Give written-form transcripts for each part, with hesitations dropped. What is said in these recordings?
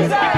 güzel.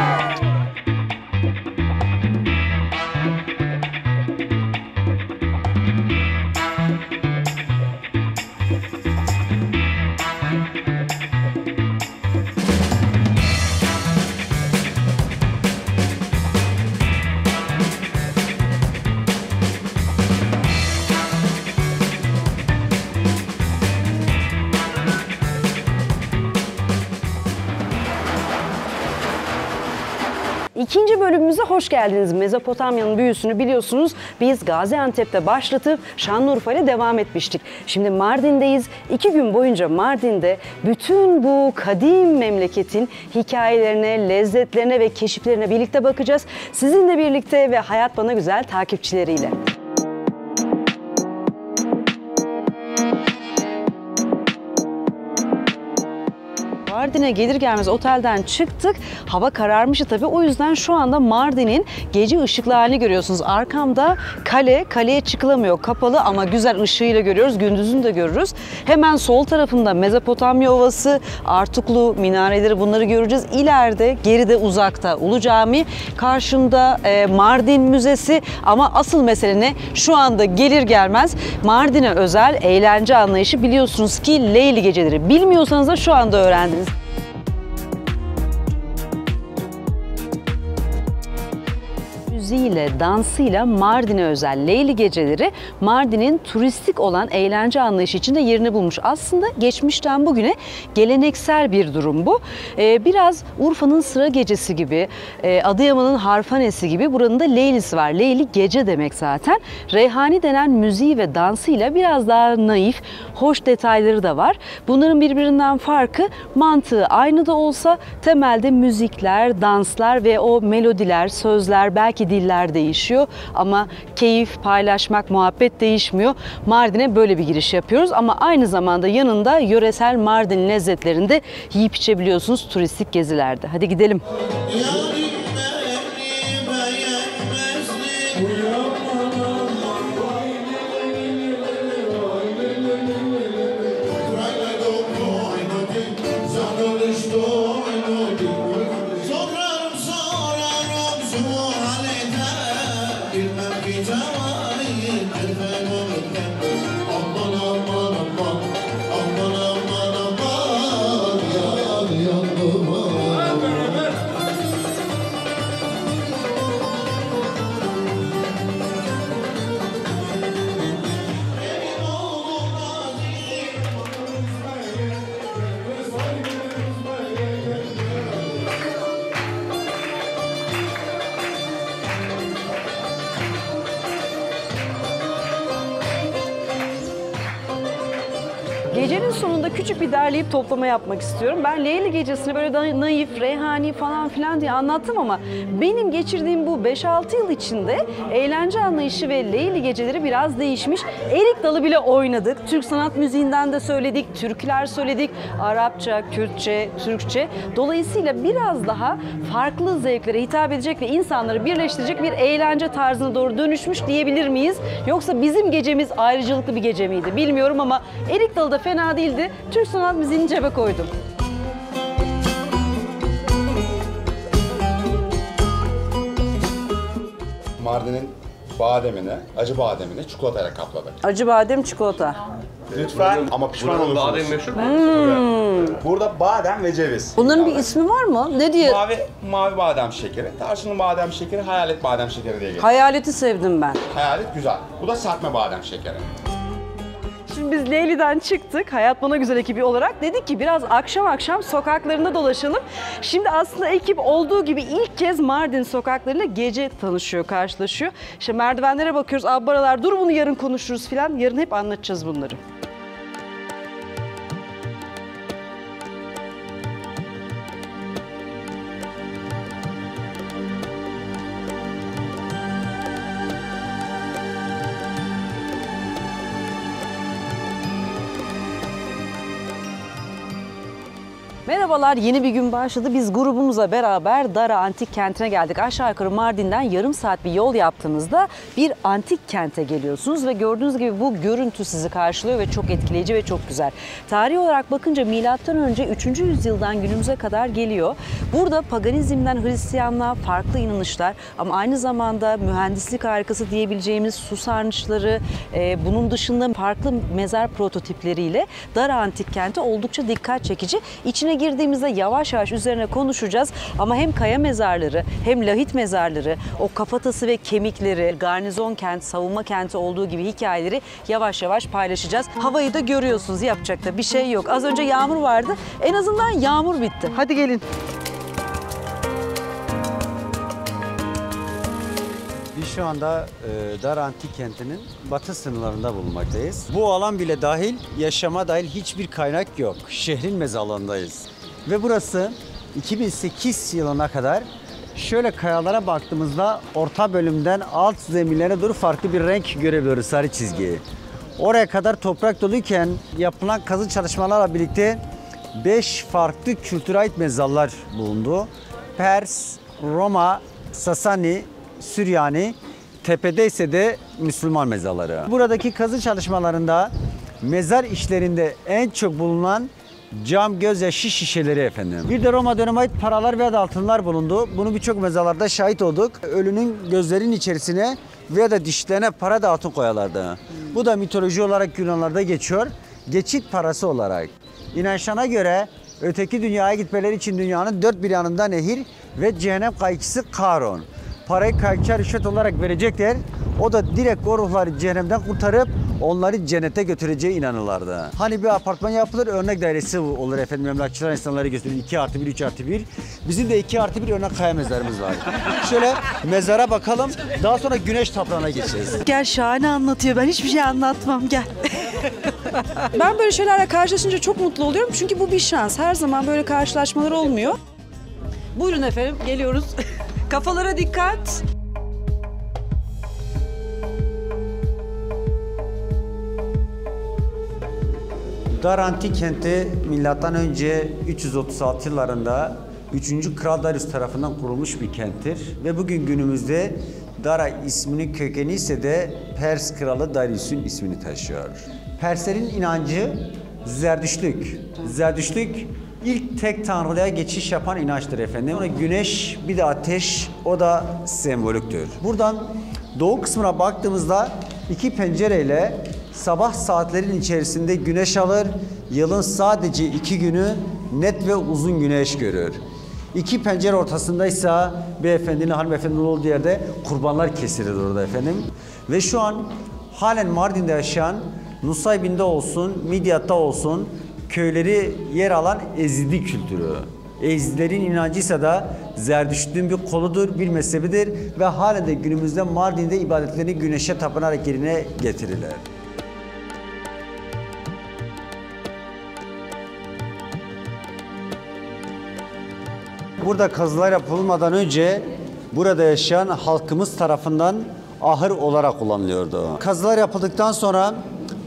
İkinci bölümümüze hoş geldiniz. Mezopotamya'nın büyüsünü biliyorsunuz. Biz Gaziantep'te başlatıp Şanlıurfa ile devam etmiştik. Şimdi Mardin'deyiz. 2 gün boyunca Mardin'de bütün bu kadim memleketin hikayelerine, lezzetlerine ve keşiflerine birlikte bakacağız. Sizinle birlikte ve Hayat Bana Güzel takipçileriyle. Mardin'e gelir gelmez otelden çıktık. Hava kararmıştı tabii. O yüzden şu anda Mardin'in gece ışıklı halini görüyorsunuz. Arkamda kale, kaleye çıkılamıyor. Kapalı ama güzel ışığıyla görüyoruz. Gündüzünü de görürüz. Hemen sol tarafında Mezopotamya Ovası, Artuklu minareleri, bunları göreceğiz. İleride, geride, uzakta Ulu Cami. Karşımda Mardin Müzesi. Ama asıl mesele ne? Şu anda gelir gelmez Mardin'e özel eğlence anlayışı, biliyorsunuz ki Leyli Geceleri. Bilmiyorsanız da şu anda öğrendiniz. Müziğiyle, dansıyla Mardin'e özel Leyli Geceleri Mardin'in turistik olan eğlence anlayışı içinde yerini bulmuş. Aslında geçmişten bugüne geleneksel bir durum bu. Biraz Urfa'nın Sıra Gecesi gibi, Adıyaman'ın Harfanesi gibi buranın da Leylisi var. Leyli gece demek zaten. Reyhani denen müziği ve dansıyla biraz daha naif, hoş detayları da var. Bunların birbirinden farkı, mantığı aynı da olsa temelde müzikler, danslar ve o melodiler, sözler, belki diller değişiyor ama keyif, paylaşmak, muhabbet değişmiyor. Mardin'e böyle bir giriş yapıyoruz ama aynı zamanda yanında yöresel Mardin lezzetlerini de yiyip içebiliyorsunuz turistik gezilerde. Hadi gidelim. Gecenin sonunda küçük bir derleyip toplama yapmak istiyorum. Ben Leyli Gecesi'ni böyle naif, reyhani falan filan diye anlattım ama benim geçirdiğim bu 5-6 yıl içinde eğlence anlayışı ve Leyli Geceleri biraz değişmiş. Erik Dalı bile oynadık. Türk sanat müziğinden de söyledik, türküler söyledik. Arapça, Kürtçe, Türkçe. Dolayısıyla biraz daha farklı zevklere hitap edecek ve insanları birleştirecek bir eğlence tarzına doğru dönüşmüş diyebilir miyiz? Yoksa bizim gecemiz ayrıcalıklı bir gece miydi bilmiyorum ama Erik Dalı da fena değildi. Türk sanat müziğini cebe koydum. Mardin'in bademini, acı bademini çikolatayla kapladık. Acı badem çikolata. Lütfen ama pişman olursunuz. Badem meşhur mu? Burada badem ve ceviz. Bunların bir ismi var mı? Ne diye? Mavi badem şekeri, tarçınlı badem şekeri, hayalet badem şekeri diye geçiyor. Hayaleti sevdim ben. Hayalet güzel. Bu da serpme badem şekeri. Şimdi biz Leyli'den çıktık, Hayat Bana Güzel ekibi olarak. Dedik ki biraz akşam akşam sokaklarında dolaşalım. Şimdi aslında ekip olduğu gibi ilk kez Mardin sokaklarıyla gece tanışıyor, karşılaşıyor. İşte merdivenlere bakıyoruz, abbaralar, dur bunu yarın konuşuruz falan. Yarın hep anlatacağız bunları. Merhabalar, yeni bir gün başladı. Biz grubumuzla beraber Dara Antik Kenti'ne geldik. Aşağı yukarı Mardin'den yarım saat bir yol yaptığınızda bir antik kente geliyorsunuz ve gördüğünüz gibi bu görüntü sizi karşılıyor ve çok etkileyici ve çok güzel. Tarihi olarak bakınca M.Ö. 3. yüzyıldan günümüze kadar geliyor. Burada paganizmden Hristiyanlığa farklı inanışlar ama aynı zamanda mühendislik harikası diyebileceğimiz su sarnıçları, bunun dışında farklı mezar prototipleriyle Dara Antik Kenti oldukça dikkat çekici. İçine girdiğimizde yavaş yavaş üzerine konuşacağız ama hem kaya mezarları hem lahit mezarları, o kafatası ve kemikleri, garnizon kent, savunma kenti olduğu gibi hikayeleri yavaş yavaş paylaşacağız. Havayı da görüyorsunuz, yapacak da bir şey yok. Az önce yağmur vardı, en azından yağmur bitti. Hadi gelin. Biz şu anda Dara Antik Kenti'nin batı sınırlarında bulunmaktayız. Bu alan bile dahil, yaşama dahil hiçbir kaynak yok. Şehrin mezarlığındayız. Ve burası 2008 yılına kadar şöyle kayalara baktığımızda orta bölümden alt zeminlerine doğru farklı bir renk görebiliyoruz, sarı çizgiyi. Oraya kadar toprak doluyken yapılan kazı çalışmalarla birlikte 5 farklı kültüre ait mezarlar bulundu. Pers, Roma, Sasani, Süryani, tepede ise de Müslüman mezarları. Buradaki kazı çalışmalarında mezar işlerinde en çok bulunan cam gözyaşı şişeleri efendim. Bir de Roma dönemi ait paralar veya da altınlar bulundu. Bunu birçok mezarlarda şahit olduk. Ölünün gözlerinin içerisine veya da dişlerine para da altın koyarlardı. Bu da mitoloji olarak Yunanlarda geçiyor. Geçit parası olarak. İnançlarına göre öteki dünyaya gitmeleri için dünyanın dört bir yanında nehir ve cehennem kayıkçısı Karon. Parayı kayıkçıya rüşvet olarak verecekler. O da direkt o ruhları cehennemden kurtarıp onları cennete götüreceği inanırlardı. Hani bir apartman yapılır, örnek dairesi olur efendim. Emlakçılar insanları gösterir. 2+1, 3+1. Bizim de 2+1 örnek kaya mezarımız var. Şöyle mezara bakalım. Daha sonra güneş tapınağına geçeceğiz. Gel, şahane anlatıyor. Ben hiçbir şey anlatmam. Gel. Ben böyle şeylerle karşılaşınca çok mutlu oluyorum. Çünkü bu bir şans. Her zaman böyle karşılaşmalar olmuyor. Buyurun efendim, geliyoruz. Kafalara dikkat. Dara Antik Kenti M.Ö. 336 yıllarında 3. Kral Darius tarafından kurulmuş bir kenttir. Ve bugün günümüzde Dara isminin kökeni ise de Pers Kralı Darius'un ismini taşıyor. Perslerin inancı Zerdüştlük. Zerdüştlük ilk tek tanrılığa geçiş yapan inançtır efendim. Güneş bir de ateş, o da sembolüktür. Buradan doğu kısmına baktığımızda iki pencereyle sabah saatlerin içerisinde güneş alır, yılın sadece 2 günü net ve uzun güneş görür. İki pencere ortasındaysa beyefendinin, hanımefendinin olduğu yerde kurbanlar kesilir orada efendim. Ve şu an halen Mardin'de yaşayan, Nusaybin'de olsun, Midyat'ta olsun köyleri yer alan Ezidi kültürü. Ezidilerin inancıysa da Zerdüştlüğün bir koludur, bir mezhebidir ve halen de günümüzde Mardin'de ibadetlerini güneşe tapınarak yerine getirirler. Burada kazılar yapılmadan önce burada yaşayan halkımız tarafından ahır olarak kullanılıyordu. Kazılar yapıldıktan sonra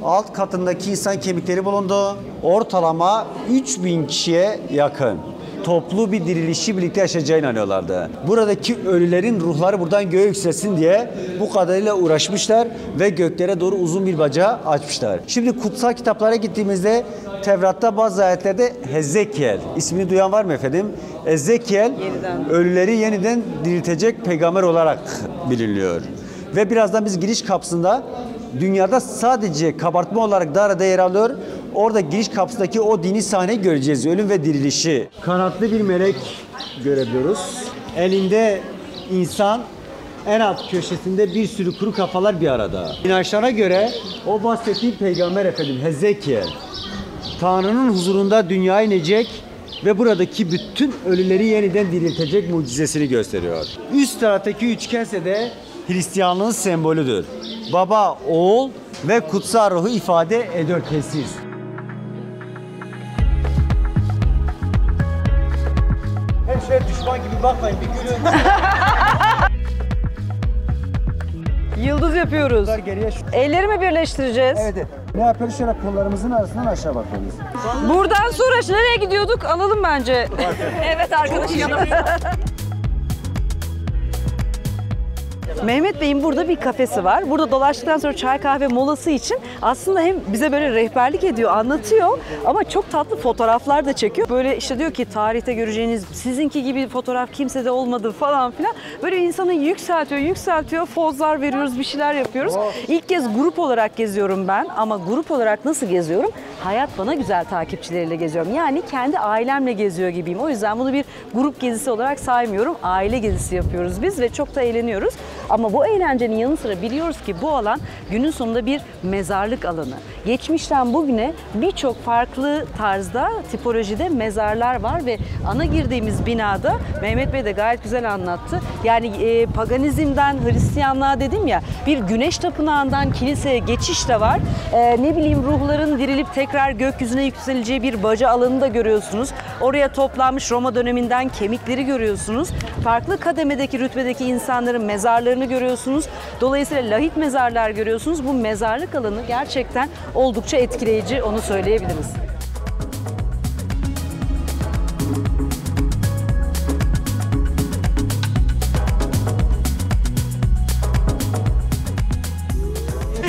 alt katındaki insan kemikleri bulundu. Ortalama 3000 kişiye yakın toplu bir dirilişi birlikte yaşayacağı inanıyorlardı. Buradaki ölülerin ruhları buradan göğe yükselsin diye bu kadarıyla uğraşmışlar ve göklere doğru uzun bir bacağı açmışlar. Şimdi kutsal kitaplara gittiğimizde Tevrat'ta bazı ayetlerde Hezekiel ismini duyan var mı efendim? Ezekiel ölüleri yeniden diriltecek peygamber olarak biliniyor. Ve birazdan biz giriş kapısında dünyada sadece kabartma olarak Dara'da yer alıyor. Orada giriş kapısındaki o dini sahneyi göreceğiz. Ölüm ve dirilişi. Kanatlı bir melek görebiliyoruz. Elinde insan, en alt köşesinde bir sürü kuru kafalar bir arada. İnançlarına göre o bahsettiğim peygamber efendim Hezekiel Tanrı'nın huzurunda dünyaya inecek ve buradaki bütün ölüleri yeniden diriltecek mucizesini gösteriyor. Üst taraftaki üçgense de Hristiyanlığın sembolüdür. Baba, oğul ve kutsal ruhu ifade ediyor kesis. Hem şöyle düşman gibi bakmayın, bir gülün. Yıldız yapıyoruz. Geriye Elleri mi birleştireceğiz? Evet. Ne yapıyoruz? Şöyle kollarımızın arasından aşağı bakıyoruz. Buradan sonra nereye gidiyorduk? Alalım bence. Evet arkadaşım. Mehmet Bey'in burada bir kafesi var. Burada dolaştıktan sonra çay kahve molası için aslında hem bize böyle rehberlik ediyor, anlatıyor ama çok tatlı fotoğraflar da çekiyor. Böyle işte diyor ki tarihte göreceğiniz sizinki gibi fotoğraf kimsede olmadı falan filan. Böyle insanı yükseltiyor, pozlar veriyoruz, bir şeyler yapıyoruz. İlk kez grup olarak geziyorum ben ama grup olarak nasıl geziyorum? Hayat Bana Güzel takipçileriyle geziyorum. Yani kendi ailemle geziyor gibiyim. O yüzden bunu bir grup gezisi olarak saymıyorum. Aile gezisi yapıyoruz biz ve çok da eğleniyoruz. Ama bu eğlencenin yanı sıra biliyoruz ki bu alan günün sonunda bir mezarlık alanı. Geçmişten bugüne birçok farklı tarzda, tipolojide mezarlar var ve ana girdiğimiz binada Mehmet Bey de gayet güzel anlattı. Yani paganizmden Hristiyanlığa dedim ya, bir güneş tapınağından kiliseye geçiş de var. Ne bileyim ruhların dirilip tekrar gökyüzüne yükseleceği bir baca alanı da görüyorsunuz. Oraya toplanmış Roma döneminden kemikleri görüyorsunuz. Farklı kademedeki, rütbedeki insanların mezarlarını görüyorsunuz. Dolayısıyla lahit mezarlar görüyorsunuz. Bu mezarlık alanı gerçekten oldukça etkileyici, onu söyleyebiliriz.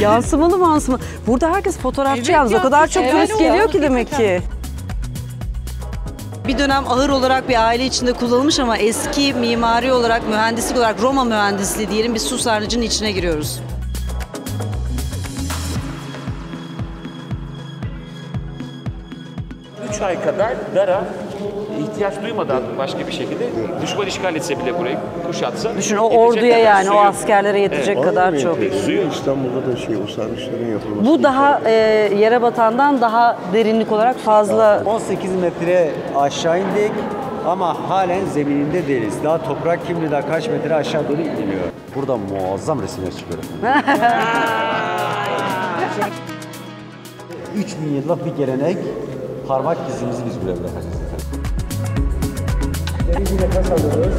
Yansımalı mansımalı. Burada herkes fotoğrafçı yalnız. O kadar çok turist geliyor ki demek ki. Bir dönem ahır olarak bir aile içinde kullanılmış ama eski mimari olarak, mühendislik olarak Roma mühendisliği diyelim bir su sarnıcının içine giriyoruz. Üç ay kadar Dara ihtiyaç duymadan başka bir şekilde düşman işgal etse bile burayı kuşatsa. Düşün o orduya yani o askerlere yetecek kadar çok. Suyu İstanbul'da da o sarnıçların yapılması. Bu daha yere batandan daha derinlik olarak fazla. 18 metre aşağı indik ama halen zemininde değiliz. Daha toprak kimli daha kaç metre aşağı doğru iniliyor. Burada muazzam resimler çıkıyor. 3000 yıllık bir gelenek. Parmak izimizi biz buraya bırakacağız efendim. Derin bir nefes alıyoruz.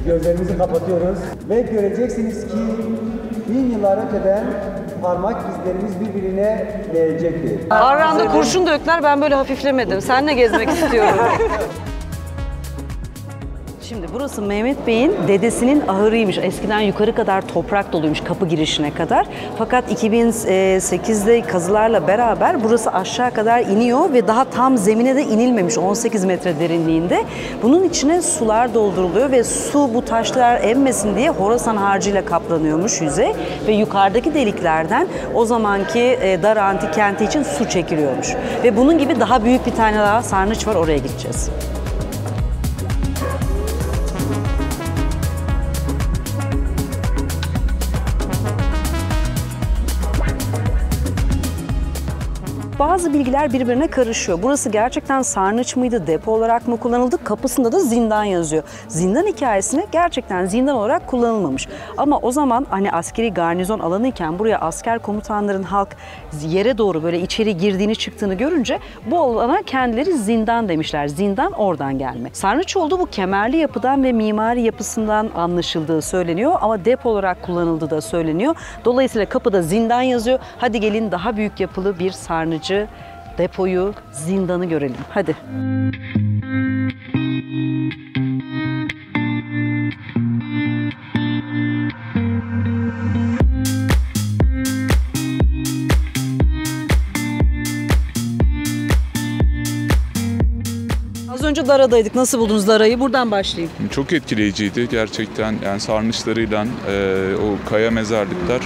Gözlerimizi kapatıyoruz. Ve göreceksiniz ki 1000 yıllar öteden parmak izlerimiz birbirine değecektir. Arranda kurşun döktüler, ben böyle hafiflemedim. Seninle gezmek istiyorum. Şimdi burası Mehmet Bey'in dedesinin ahırıymış. Eskiden yukarı kadar toprak doluymuş kapı girişine kadar. Fakat 2008'de kazılarla beraber burası aşağı kadar iniyor ve daha tam zemine de inilmemiş 18 metre derinliğinde. Bunun içine sular dolduruluyor ve su bu taşlar emmesin diye Horasan harcıyla kaplanıyormuş yüzey ve yukarıdaki deliklerden o zamanki Dara antik kenti için su çekiliyormuş. Ve bunun gibi daha büyük bir tane daha sarnıç var, oraya gideceğiz. Bazı bilgiler birbirine karışıyor. Burası gerçekten sarnıç mıydı, depo olarak mı kullanıldı? Kapısında da zindan yazıyor. Zindan hikayesine gerçekten zindan olarak kullanılmamış. Ama o zaman hani askeri garnizon alanıyken buraya asker komutanların halk yere doğru böyle içeri girdiğini çıktığını görünce bu alana kendileri zindan demişler. Zindan oradan gelme. Sarnıç olduğu bu kemerli yapıdan ve mimari yapısından anlaşıldığı söyleniyor ama depo olarak kullanıldığı da söyleniyor. Dolayısıyla kapıda zindan yazıyor. Hadi gelin daha büyük yapılı bir sarnıcı, depoyu, zindanı görelim. Hadi. Az önce Dara'daydık. Nasıl buldunuz Dara'yı? Buradan başlayayım. Çok etkileyiciydi gerçekten. Yani sarnıçlarıyla o kaya mezarlıklar.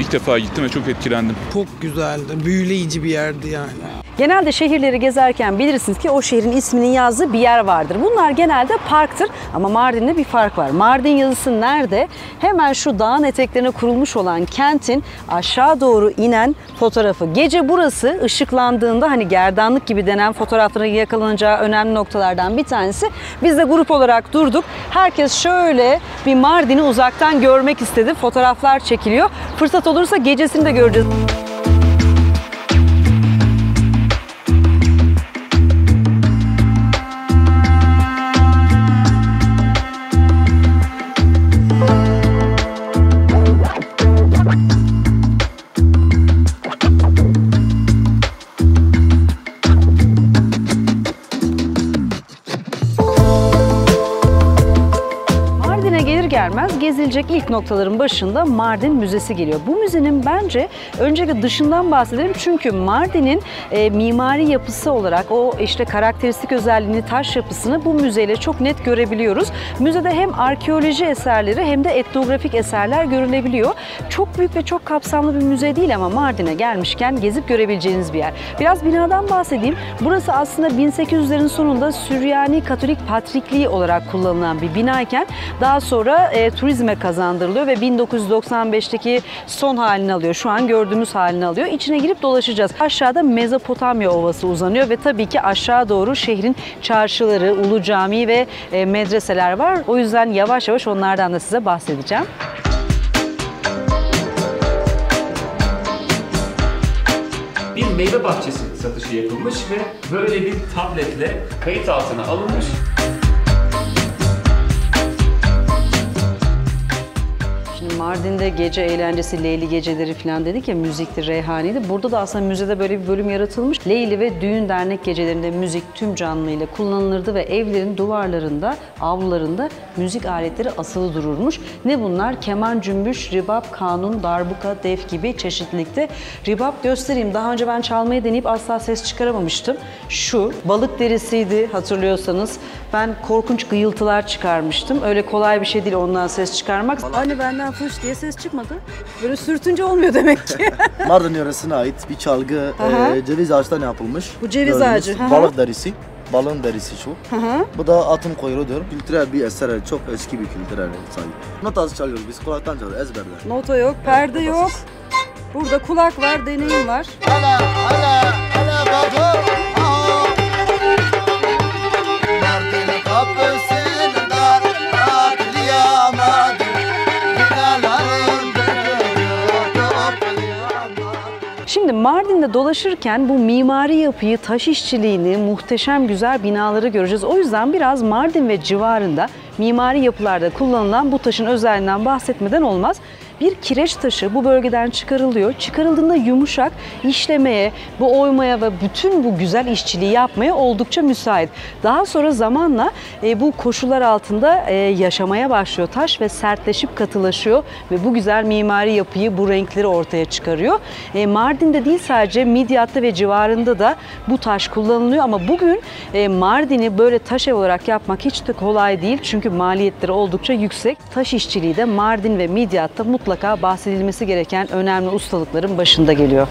İlk defa gittim ve çok etkilendim. Çok güzeldi, büyüleyici bir yerdi yani. Genelde şehirleri gezerken bilirsiniz ki o şehrin isminin yazdığı bir yer vardır. Bunlar genelde parktır ama Mardin'de bir fark var. Mardin yazısı nerede? Hemen şu dağın eteklerine kurulmuş olan kentin aşağı doğru inen fotoğrafı. Gece burası ışıklandığında hani gerdanlık gibi denen fotoğrafların yakalanacağı önemli noktalardan bir tanesi. Biz de grup olarak durduk. Herkes şöyle bir Mardin'i uzaktan görmek istedi. Fotoğraflar çekiliyor. Fırsat olursa gecesini de göreceğiz. gelmez gezilecek ilk noktaların başında Mardin Müzesi geliyor. Bu müzenin bence öncelikle dışından bahsedelim çünkü Mardin'in mimari yapısı olarak o işte karakteristik özelliğini, taş yapısını bu müzeyle çok net görebiliyoruz. Müzede hem arkeoloji eserleri hem de etnografik eserler görülebiliyor. Çok büyük ve çok kapsamlı bir müze değil ama Mardin'e gelmişken gezip görebileceğiniz bir yer. Biraz binadan bahsedeyim. Burası aslında 1800'lerin sonunda Süryani Katolik Patrikliği olarak kullanılan bir binayken daha sonra turizme kazandırılıyor ve 1995'teki son halini alıyor. Şu an gördüğümüz halini alıyor. İçine girip dolaşacağız. Aşağıda Mezopotamya Ovası uzanıyor ve tabii ki aşağı doğru şehrin çarşıları, Ulu Camii ve medreseler var. O yüzden yavaş yavaş onlardan da size bahsedeceğim. Bir meyve bahçesi satışı yapılmış ve böyle bir tabletle kayıt altına alınmış. Şimdi Mardin'de gece eğlencesi, Leyli geceleri falan dedik ya, müzikti, reyhaniydi. Burada da aslında müzede böyle bir bölüm yaratılmış. Leyli ve düğün dernek gecelerinde müzik tüm canlıyla kullanılırdı ve evlerin duvarlarında, avlularında müzik aletleri asılı dururmuş. Ne bunlar? Keman, cümbüş, ribap, kanun, darbuka, def gibi çeşitlilikte. Ribap göstereyim. Daha önce ben çalmayı deneyip asla ses çıkaramamıştım. Şu balık derisiydi hatırlıyorsanız. Ben korkunç gıyıltılar çıkarmıştım. Öyle kolay bir şey değil ondan ses çıkarmak. Hani benden fış diye ses çıkmadı. Böyle sürtünce olmuyor demek ki. Mardin yöresine ait bir çalgı ceviz ağaçtan yapılmış. Bu ceviz Gördüğünüz ağacı. Balık derisi. Balığın derisi şu. Bu da atın kuyruğu diyor. Kültürel bir eser, çok eski bir kültürel sahip. Notası çalıyoruz biz, kulaktan çalıyoruz, ezberler. Nota yok, perde yok. Burada kulak var, deneyim var. Şimdi Mardin'de dolaşırken bu mimari yapıyı, taş işçiliğini, muhteşem güzel binaları göreceğiz. O yüzden biraz Mardin ve civarında mimari yapılarda kullanılan bu taşın özelliğinden bahsetmeden olmaz. Bir kireç taşı bu bölgeden çıkarılıyor. Çıkarıldığında yumuşak, işlemeye, bu oymaya ve bütün bu güzel işçiliği yapmaya oldukça müsait. Daha sonra zamanla bu koşullar altında yaşamaya başlıyor taş ve sertleşip katılaşıyor ve bu güzel mimari yapıyı, bu renkleri ortaya çıkarıyor. Mardin'de değil sadece Midyat'ta ve civarında da bu taş kullanılıyor ama bugün Mardin'i böyle taş ev olarak yapmak hiç de kolay değil. Çünkü maliyetleri oldukça yüksek. Taş işçiliği de Mardin ve Midyat'ta mutlaka bahsedilmesi gereken önemli ustalıkların başında geliyor.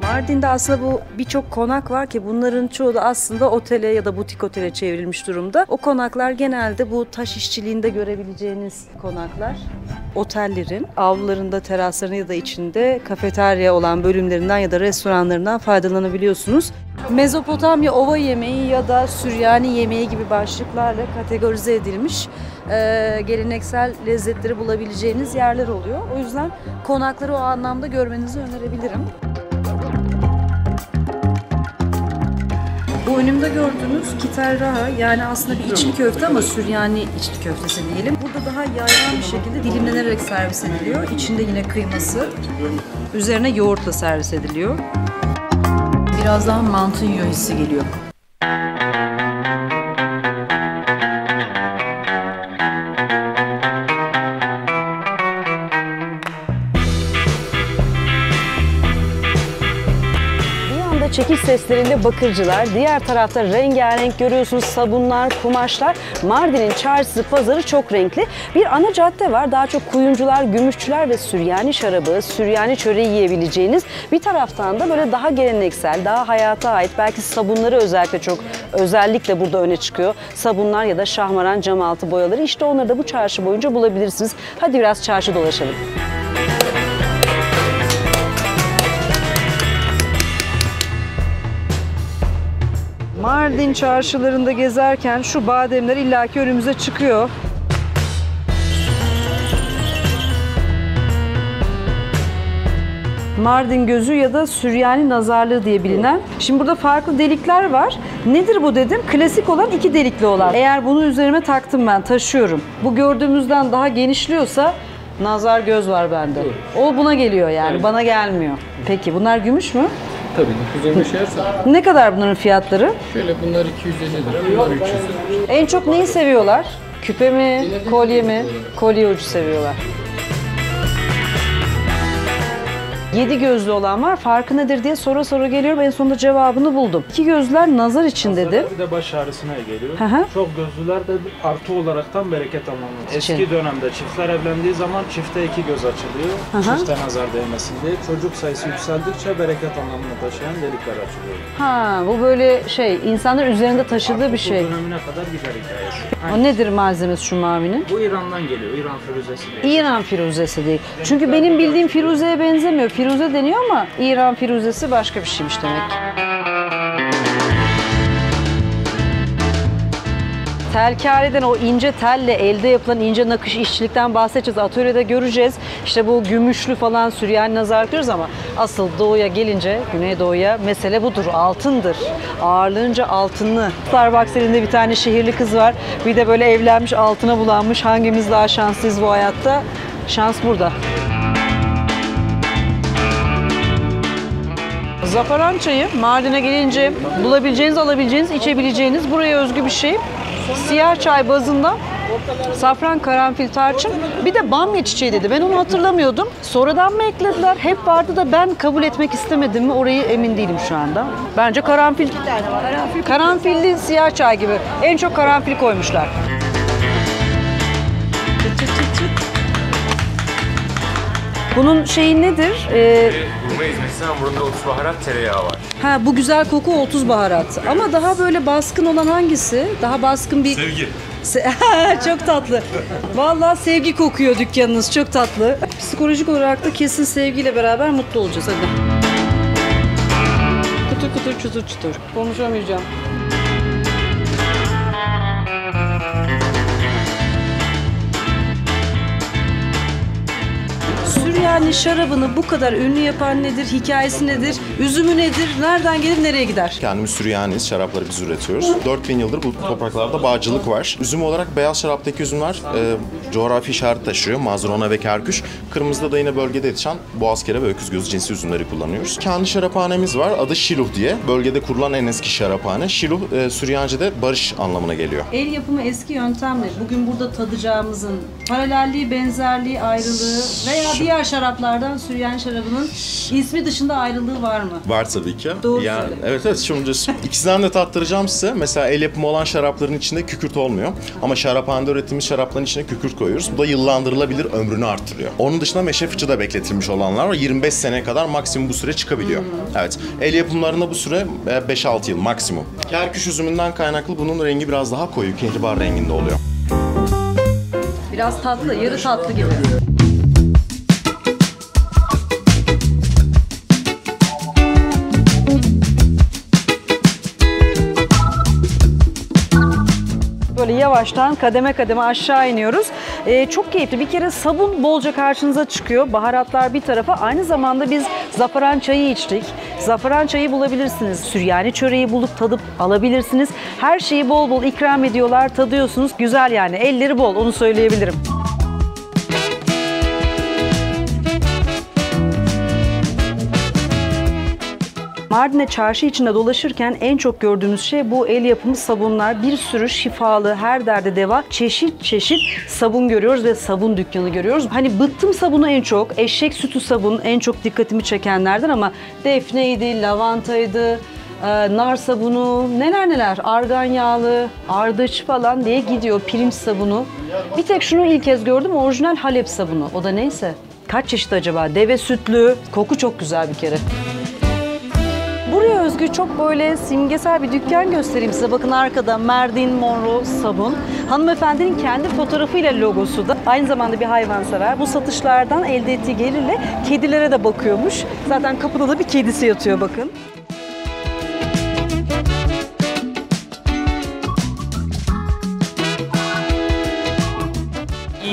Mardin'de aslında bu birçok konak var ki bunların çoğu da aslında otele ya da butik otele çevrilmiş durumda. O konaklar genelde bu taş işçiliğinde görebileceğiniz konaklar. Otellerin avlularında, teraslarında ya da içinde kafeterya olan bölümlerinden ya da restoranlarından faydalanabiliyorsunuz. Mezopotamya ova yemeği ya da Süryani yemeği gibi başlıklarla kategorize edilmiş geleneksel lezzetleri bulabileceğiniz yerler oluyor. O yüzden konakları o anlamda görmenizi önerebilirim. Bu önümde gördüğünüz kiterraha, yani aslında bir içli köfte ama Süryani içli köftesi diyelim. Burada daha yayvan bir şekilde dilimlenerek servis ediliyor. İçinde yine kıyması, üzerine yoğurtla servis ediliyor. Biraz daha mantı yiyor hissi geliyor. Çekiş sesleriyle bakırcılar, diğer tarafta rengarenk görüyorsunuz sabunlar, kumaşlar. Mardin'in çarşısı, pazarı çok renkli. Bir ana cadde var. Daha çok kuyumcular, gümüşçüler ve Süryani şarabı, Süryani çöreği yiyebileceğiniz. Bir taraftan da böyle daha geleneksel, daha hayata ait, belki sabunları özellikle burada öne çıkıyor. Sabunlar ya da şahmaran cam altı boyaları. İşte onları da bu çarşı boyunca bulabilirsiniz. Hadi biraz çarşı dolaşalım. Mardin çarşılarında gezerken şu bademler illaki önümüze çıkıyor. Mardin gözü ya da Süryani nazarlığı diye bilinen. Şimdi burada farklı delikler var. Nedir bu dedim? Klasik olan iki delikli olan. Eğer bunu üzerime taktım ben, taşıyorum. Bu gördüğümüzden daha genişliyorsa nazar göz var bende. O buna geliyor yani, bana gelmiyor. Peki bunlar gümüş mü? Tabii 915 yerse. Ne kadar bunların fiyatları? Şöyle bunlar 250 lira, bunlar 300 lira. En çok neyi seviyorlar? Küpe mi, kolye mi? Kolye ucu seviyorlar. 7 gözlü olan var. Farkı nedir diye sonra geliyorum. En sonunda cevabını buldum. 2 gözlüler nazar için dedi. Bir de baş ağrısına geliyor. Hı hı. Çok gözlüler de artı olaraktan bereket anlamında. Eski dönemde çiftler evlendiği zaman çifte 2 göz açılıyor. Hı hı. Çifte nazar değmesin diye. Çocuk sayısı yükseldikçe bereket anlamını taşıyan delikler açılıyor. Ha, bu böyle insanlar üzerinde taşıdığı bir şey. Bu dönemine kadar gider hikayesi. O nedir malzemesi şu mavinin? Bu İran'dan geliyor. İran firuzesi değil. İran firuzesi değil. Çünkü benim bildiğim firuzeye benzemiyor. Firuze deniyor ama İran firuzesi başka bir şeymiş demek. Telkareden o ince telle elde yapılan ince nakış işçilikten bahsedeceğiz. Atölyede göreceğiz. İşte bu gümüşlü falan Süryani nazar diyoruz ama asıl doğuya gelince, Güneydoğu'ya mesele budur. Altındır. Ağırlığınca altınlı. Starbucks elinde bir tane şehirli kız var. Bir de böyle evlenmiş, altına bulanmış. Hangimiz daha şanslıyız bu hayatta? Şans burada. Zafaran çayı Mardin'e gelince bulabileceğiniz, alabileceğiniz, içebileceğiniz buraya özgü bir şey. Siyah çay bazında safran, karanfil, tarçın, bir de bamya çiçeği dedi. Ben onu hatırlamıyordum. Sonradan mı eklediler? Hep vardı da ben kabul etmek istemedim mi? Orayı emin değilim şu anda. Bence karanfil. Karanfilli siyah çay gibi. En çok karanfil koymuşlar. Bunun şeyi nedir? Buna hizmetçisi hamurunda 30 baharat tereyağı var. Ha, bu güzel koku 30 baharat. Ama daha böyle baskın olan hangisi? Daha baskın bir... Sevgi. Çok tatlı. Vallahi sevgi kokuyor dükkanınız. Çok tatlı. Psikolojik olarak da kesin sevgiyle beraber mutlu olacağız. Hadi. Kutur kutur çutur çutur. Konuşamayacağım. Süryani şarabını bu kadar ünlü yapan nedir? Hikayesi nedir? Üzümü nedir? Nereden gelir, nereye gider? Kendimiz Süryaniyiz, şarapları biz üretiyoruz. 4000 yıldır bu topraklarda bağcılık var. Üzüm olarak beyaz şaraptaki üzümler coğrafi işaret taşıyor. Mazrona ve Kerküş. Kırmızıda da yine bölgede yetişen Boğazkere ve Öküzgözü cinsi üzümleri kullanıyoruz. Kendi şaraphanemiz var. Adı Şiluh diye. Bölgede kurulan en eski şaraphane. Şiluh, Süryanice'de barış anlamına geliyor. El yapımı eski yöntemle bugün burada tadacağımızın paralelliği, benzerliği, ayrılığı veya diğer şaraplardan Süryani şarabının ismi dışında ayrılığı var mı? Var tabii ki. Doğru yani, söyle. evet şimdi ikisinden de tattıracağım size. Mesela el yapımı olan şarapların içinde kükürt olmuyor. Ama şaraphanede ürettiğimiz şarapların içine kükürt koyuyoruz. Bu da yıllandırılabilir, ömrünü artırıyor. Onun dışında meşe fıçıda bekletilmiş olanlar var. 25 seneye kadar maksimum bu süre çıkabiliyor. Evet. El yapımlarında bu süre 5-6 yıl maksimum. Kerküş üzümünden kaynaklı bunun rengi biraz daha koyu, kehribar renginde oluyor. Biraz tatlı, yarı tatlı gibi. Böyle yavaştan kademe kademe aşağı iniyoruz. Çok keyifli. Bir kere sabun bolca karşınıza çıkıyor. Baharatlar bir tarafa. Aynı zamanda biz zafaran çayı içtik. Zafaran çayı bulabilirsiniz. Süryani çöreği bulup tadıp alabilirsiniz. Her şeyi bol bol ikram ediyorlar. Tadıyorsunuz. Güzel yani. Elleri bol. Onu söyleyebilirim. Mardin'de çarşı içinde dolaşırken en çok gördüğümüz şey bu el yapımı sabunlar. Bir sürü şifalı, her derde deva, çeşit çeşit sabun görüyoruz ve sabun dükkanı görüyoruz. Hani bıttım sabunu en çok, eşek sütü sabun en çok dikkatimi çekenlerden ama defneydi, lavantaydı, nar sabunu, neler neler, argan yağlı, ardıç falan diye gidiyor, pirinç sabunu. Bir tek şunu ilk kez gördüm, orijinal Halep sabunu. O da neyse. Kaç çeşit acaba? Deve sütlü, koku çok güzel bir kere. Buraya özgü çok böyle simgesel bir dükkan göstereyim size. Bakın arkada Marilyn Monroe sabun. Hanımefendinin kendi fotoğrafıyla logosu da. Aynı zamanda bir hayvansever. Bu satışlardan elde ettiği gelirle kedilere de bakıyormuş. Zaten kapıda da bir kedisi yatıyor bakın.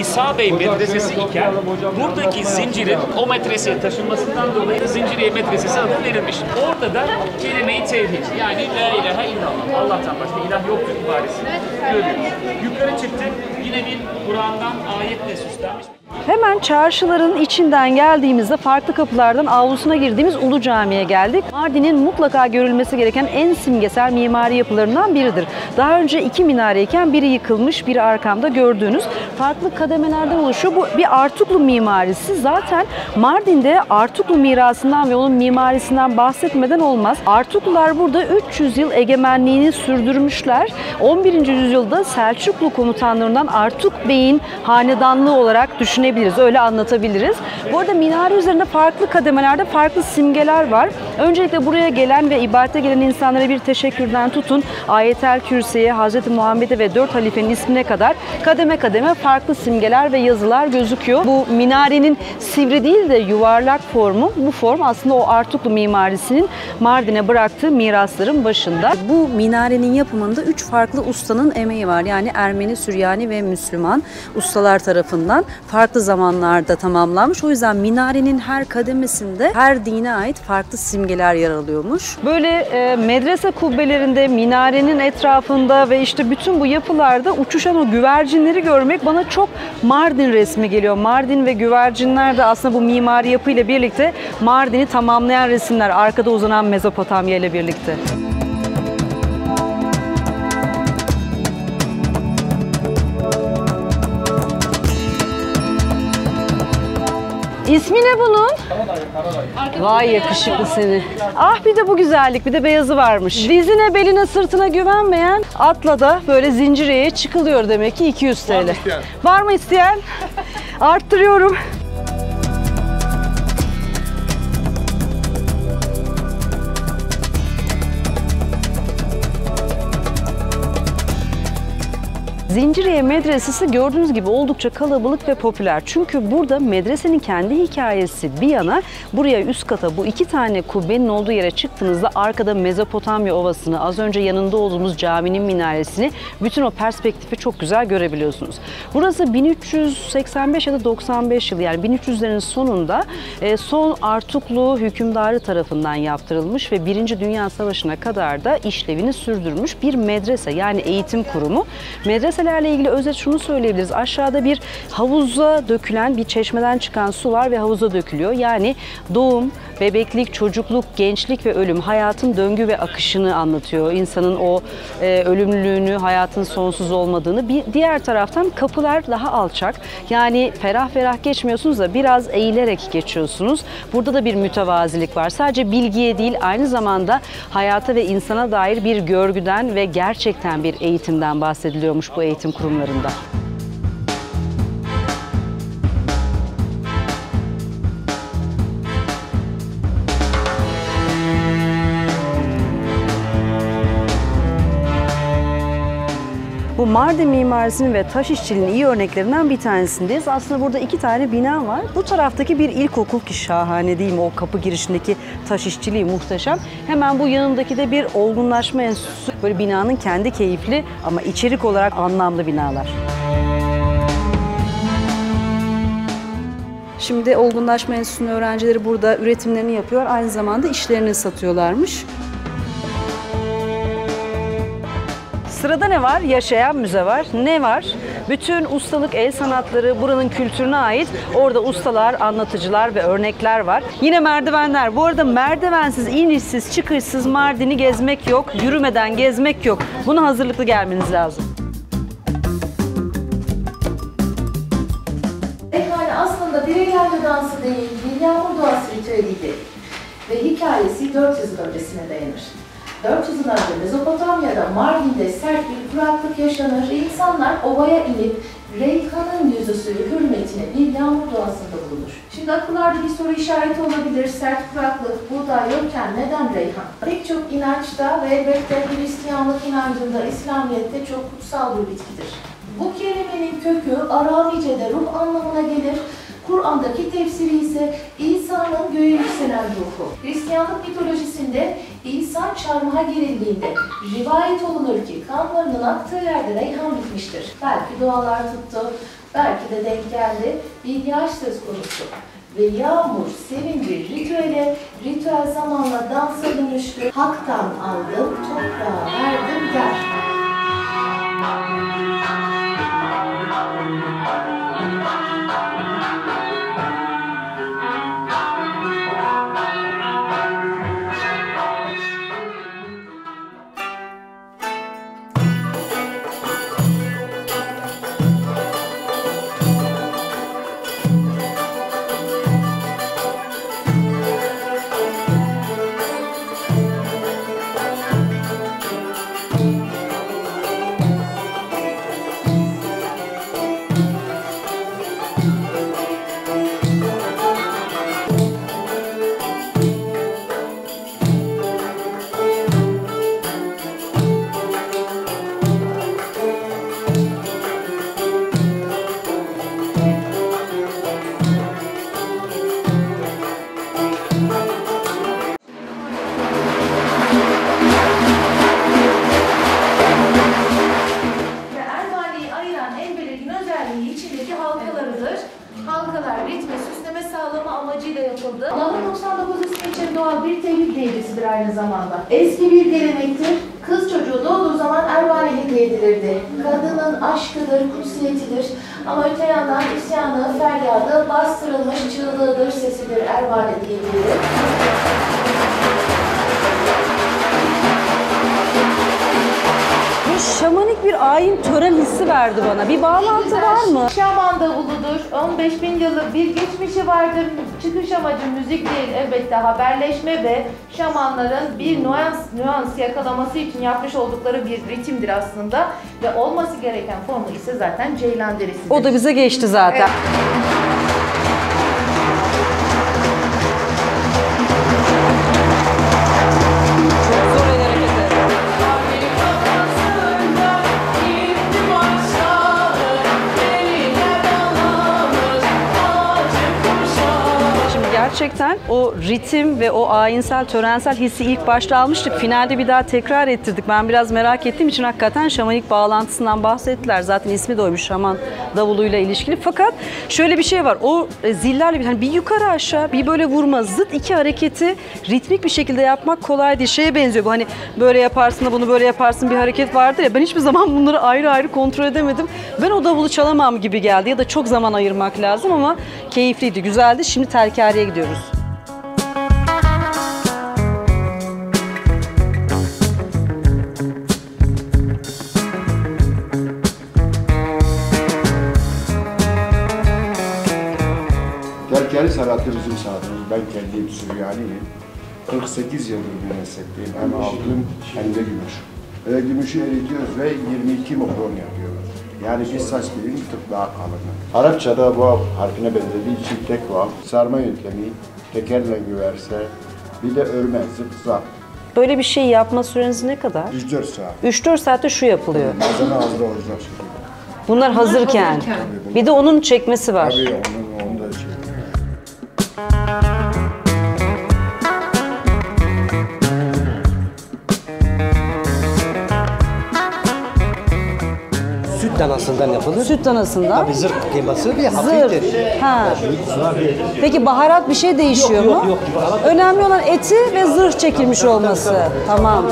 İsa Bey medresesi iken buradaki zincirin o medreseye taşınmasından dolayı zinciriye medresesi adı verilmiş. Orada da kelime-i tevhid yani la ilahe illallah, Allah'tan başka ilah yoktur ibaresini görüyoruz. Yukarı çıktık, yine bir Kur'an'dan ayetle süslenmiş. Hemen çarşıların içinden geldiğimizde farklı kapılardan avlusuna girdiğimiz Ulu Cami'ye geldik. Mardin'in mutlaka görülmesi gereken en simgesel mimari yapılarından biridir. Daha önce 2 minareyken biri yıkılmış, biri arkamda gördüğünüz farklı kademelerden oluşuyor. Bu bir Artuklu mimarisi. Zaten Mardin'de Artuklu mirasından ve onun mimarisinden bahsetmeden olmaz. Artuklular burada 300 yıl egemenliğini sürdürmüşler. 11. yüzyılda Selçuklu komutanlarından Artuk Bey'in hanedanlığı olarak düşünebiliriz. Öyle anlatabiliriz. Bu arada minare üzerinde farklı kademelerde farklı simgeler var. Öncelikle buraya gelen ve ibadete gelen insanlara bir teşekkürden tutun, Ayetel Kürsi'ye, Hz. Muhammed'e ve 4 halifenin ismine kadar kademe kademe farklı simgeler ve yazılar gözüküyor. Bu minarenin sivri değil de yuvarlak formu, bu form aslında o Artuklu mimarisinin Mardin'e bıraktığı mirasların başında. Bu minarenin yapımında 3 farklı ustanın emeği var. Yani Ermeni, Süryani ve Müslüman ustalar tarafından farklı zamanlarda tamamlanmış. O yüzden minarenin her kademesinde her dine ait farklı simgeler yer alıyormuş. Böyle medrese kubbelerinde, minarenin etrafında ve işte bütün bu yapılarda uçuşan o güvercinleri görmek bana çok Mardin resmi geliyor. Mardin ve güvercinler de aslında bu mimari yapıyla birlikte Mardin'i tamamlayan resimler. Arkada uzanan Mezopotamya ile birlikte. İsmi ne bunun? Vay yakışıklı seni. Ah bir de bu güzellik, bir de beyazı varmış. Dizine, beline, sırtına güvenmeyen atla da böyle Zincirliye'ye çıkılıyor demek ki 200 TL. Var mı isteyen? Arttırıyorum. Zincirliye Medresesi gördüğünüz gibi oldukça kalabalık ve popüler. Çünkü burada medresenin kendi hikayesi bir yana, buraya üst kata bu 2 tane kubbenin olduğu yere çıktığınızda arkada Mezopotamya Ovası'nı, az önce yanında olduğumuz caminin minaresini, bütün o perspektifi çok güzel görebiliyorsunuz. Burası 1385 ya da 95 yılı, yani 1300'lerin sonunda son Artuklu hükümdarı tarafından yaptırılmış ve 1. Dünya Savaşı'na kadar da işlevini sürdürmüş bir medrese, yani eğitim kurumu. Medreselerle ilgili özet şunu söyleyebiliriz. Aşağıda bir havuza dökülen, bir çeşmeden çıkan su var ve havuza dökülüyor. Yani doğum, bebeklik, çocukluk, gençlik ve ölüm, hayatın döngü ve akışını anlatıyor. İnsanın o ölümlülüğünü, hayatın sonsuz olmadığını. Bir diğer taraftan kapılar daha alçak. Yani ferah ferah geçmiyorsunuz da biraz eğilerek geçiyorsunuz. Burada da bir mütevazilik var. Sadece bilgiye değil, aynı zamanda hayata ve insana dair bir görgüden ve gerçekten bir eğitimden bahsediliyormuş bu eğitim kurumlarında. Bu Mardin mimarisinin ve taş işçiliğinin iyi örneklerinden bir tanesindeyiz. Aslında burada 2 tane bina var. Bu taraftaki bir ilkokul ki şahane değil mi? O kapı girişindeki taş işçiliği muhteşem. Hemen bu yanındaki de bir olgunlaşma enstitüsü. Böyle binanın kendi keyifli ama içerik olarak anlamlı binalar. Şimdi olgunlaşma enstitüsünün öğrencileri burada üretimlerini yapıyor. Aynı zamanda işlerini satıyorlarmış. Sırada ne var? Yaşayan müze var. Ne var? Bütün ustalık, el sanatları buranın kültürüne ait. Orada ustalar, anlatıcılar ve örnekler var. Yine merdivenler. Bu arada merdivensiz, inişsiz, çıkışsız Mardin'i gezmek yok. Yürümeden gezmek yok. Buna hazırlıklı gelmeniz lazım. Meyhane aslında bir eğlence dansı değil, bir yağmur doğası ritüeliydi. Ve hikayesi 400 yıl öncesine dayanır. 400 yıl önce Mezopotamya'da, Mardin'de sert bir kuraklık yaşanır. İnsanlar ovaya inip Reyhan'ın yüzü suyu hürmetine bir yağmur duasında bulunur. Şimdi akıllarda bir soru işareti olabilir. Sert kuraklık, buğday yokken neden Reyhan? Pek çok inançta ve elbette Hristiyanlık inancında, İslamiyet'te çok kutsal bir bitkidir. Bu kelimenin kökü Aramice'de ruh anlamına gelir. Kur'an'daki tefsiri ise İsa'nın göğe yükselen ruhu. Hristiyanlık mitolojisinde İsa çarmıha gerildiğinde rivayet olunur ki kanlarının aktığı yerde reyhan bitmiştir. Belki dualar tuttu, belki de denk geldi, bir yağış söz konusu. Ve yağmur sevinci ritüele, ritüel zamanla dansa dönüştü. Hak'tan aldım, toprağa verdim der. kutsal bir tevhid gecesidir aynı zamanda. Eski bir gelenektir. Kız çocuğu doğduğu zaman Ervane hediye edilirdi. Kadının aşkıdır, kutsiyetidir. Ama öte yandan isyanı, feryadı, bastırılmış çığlığıdır, sesidir, Ervane diyebiliriz. Şamanik bir ayin tören hissi verdi bana. Bir bağlantı var mı? Şaman davuludur. 15.000 yıllık bir geçmişi vardır. Çıkış amacı müzik değil, elbette haberleşme ve şamanların bir nüans yakalaması için yapmış oldukları bir ritimdir aslında. Ve olması gereken formu ise zaten ceylan derisidir. O da bize geçti zaten. Evet. Gerçekten o ritim ve o ayinsel, törensel hissi ilk başta almıştık. Finalde bir daha tekrar ettirdik. Ben biraz merak ettiğim için hakikaten şamanik bağlantısından bahsettiler. Zaten ismi de oymuş, şaman davuluyla ilişkili. Fakat şöyle bir şey var. O zillerle hani bir yukarı aşağı, bir böyle vurma, zıt iki hareketi ritmik bir şekilde yapmak kolay değil. Şeye benziyor bu, hani böyle yaparsın da bunu böyle yaparsın bir hareket vardır ya. Ben hiçbir zaman bunları ayrı ayrı kontrol edemedim. Ben o davulu çalamam gibi geldi ya da çok zaman ayırmak lazım ama keyifliydi, güzeldi. Şimdi Terkari'ye gidiyoruz. Terkari sanatı bizim sanatımız. Ben kendim Süryaniyim. 48 yıldır bu meslekteyim. Hem altın hem de gümüş. Gümüşü eritiyoruz ve 22 mikron yapıyoruz. Yani bir saç dilinin bir tık daha kalın. Arapçada vav harfine benzediği için tek vav, sarma yöntemi, tekerle güverse, bir de örme, zıp zap. Böyle bir şey yapma süreniz ne kadar? 3-4 saat. 3-4 saatte şu yapılıyor. Malzeme hazır olacak şekilde. Bunlar hazırken. Bir de onun çekmesi var. Tabii onu da çekiyor. Süt danasından yapılır. Süt danasından. Tabii zırh kıyması bir hafiftir. Ha. Peki baharat bir şey değişiyor mu? Yok. Önemli olan eti ve zırh çekilmiş olması. Tamam.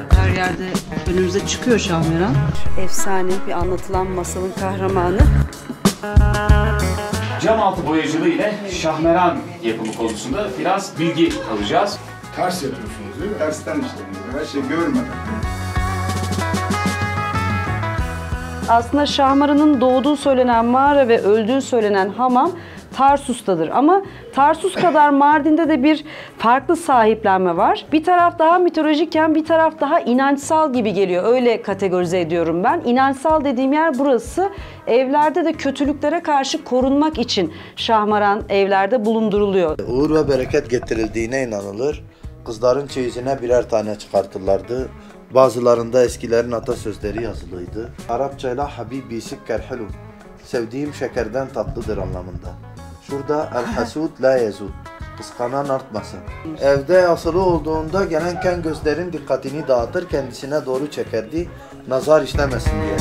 Her yerde önümüze çıkıyor Şahmeran. Efsane bir anlatılan masalın kahramanı. Cam altı boyacılığı ile şahmeran yapımı konusunda biraz bilgi alacağız. Ters yapıyorsunuz değil mi? Tersten işleniyor. Her şey görmeden. Aslında Şahmaran'ın doğduğu söylenen mağara ve öldüğü söylenen hamam Tarsus'tadır. Ama Tarsus kadar Mardin'de de bir farklı sahiplenme var. Bir taraf daha mitolojikken bir taraf daha inançsal gibi geliyor. Öyle kategorize ediyorum ben. İnançsal dediğim yer burası. Evlerde de kötülüklere karşı korunmak için Şahmaran evlerde bulunduruluyor. Uğur ve bereket getirildiğine inanılır. Kızların çeyizine birer tane çıkartırlardı. Bazılarında eskilerin atasözleri yazılıydı. Arapçayla Habibi sikker helu, sevdiğim şekerden tatlıdır anlamında. Şurada el hasud la yezud, kıskanan artmasın. Evde asılı olduğunda gelenken gözlerin dikkatini dağıtır, kendisine doğru çekerdi, nazar işlemesin diye.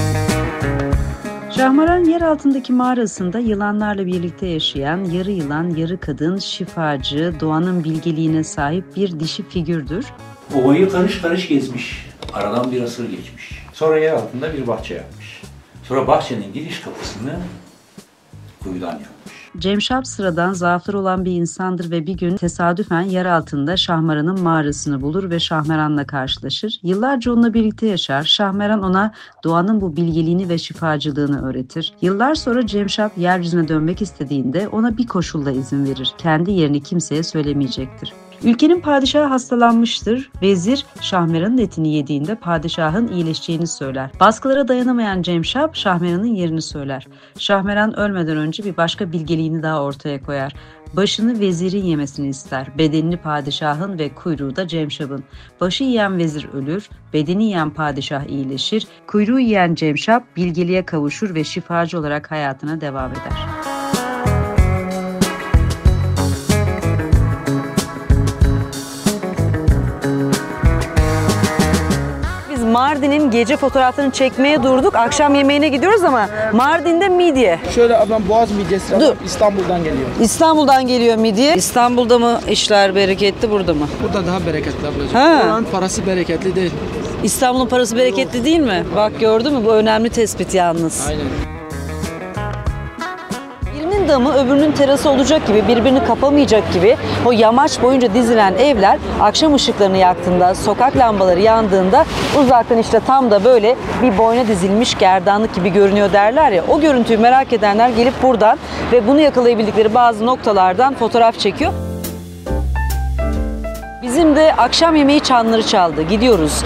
Şahmaran yer altındaki mağarasında yılanlarla birlikte yaşayan yarı yılan, yarı kadın, şifacı, doğanın bilgeliğine sahip bir dişi figürdür. Ovayı karış karış gezmiş. Aradan bir asır geçmiş. Sonra yer altında bir bahçe yapmış. Sonra bahçenin giriş kapısını kuyudan yapmış. Cemşap sıradan zaafları olan bir insandır ve bir gün tesadüfen yer altında Şahmaran'ın mağarasını bulur ve Şahmeran'la karşılaşır. Yıllarca onunla birlikte yaşar. Şahmeran ona doğanın bu bilgeliğini ve şifacılığını öğretir. Yıllar sonra Cemşap yeryüzüne dönmek istediğinde ona bir koşulla izin verir. Kendi yerini kimseye söylemeyecektir. Ülkenin padişahı hastalanmıştır. Vezir Şahmeran'ın etini yediğinde padişahın iyileşeceğini söyler. Baskılara dayanamayan Cemşap Şahmeran'ın yerini söyler. Şahmeran ölmeden önce bir başka bilgeliğini daha ortaya koyar. Başını vezirin yemesini ister. Bedenini padişahın ve kuyruğu da Cemşap'ın. Başı yiyen vezir ölür, bedeni yiyen padişah iyileşir. Kuyruğu yiyen Cemşap bilgeliğe kavuşur ve şifacı olarak hayatına devam eder. Mardin'in gece fotoğraflarını çekmeye durduk. Akşam yemeğine gidiyoruz ama Mardin'de midye. Şöyle ablam boğaz midyesi Dur. İstanbul'dan geliyor. İstanbul'dan geliyor midye. İstanbul'da mı işler bereketli, burada mı? Burada daha bereketli ablacığım. Ha. Oranın parası bereketli değil. İstanbul'un parası bereketli değil mi? Bak gördün mü? Bu önemli tespit yalnız. Aynen. Birinin damı öbürünün terası olacak gibi, birbirini kapamayacak gibi o yamaç boyunca dizilen evler akşam ışıklarını yaktığında, sokak lambaları yandığında uzaktan işte tam da böyle bir boyuna dizilmiş gerdanlık gibi görünüyor derler ya. O görüntüyü merak edenler gelip buradan ve bunu yakalayabildikleri bazı noktalardan fotoğraf çekiyor. Bizim de akşam yemeği çanları çaldı. Gidiyoruz.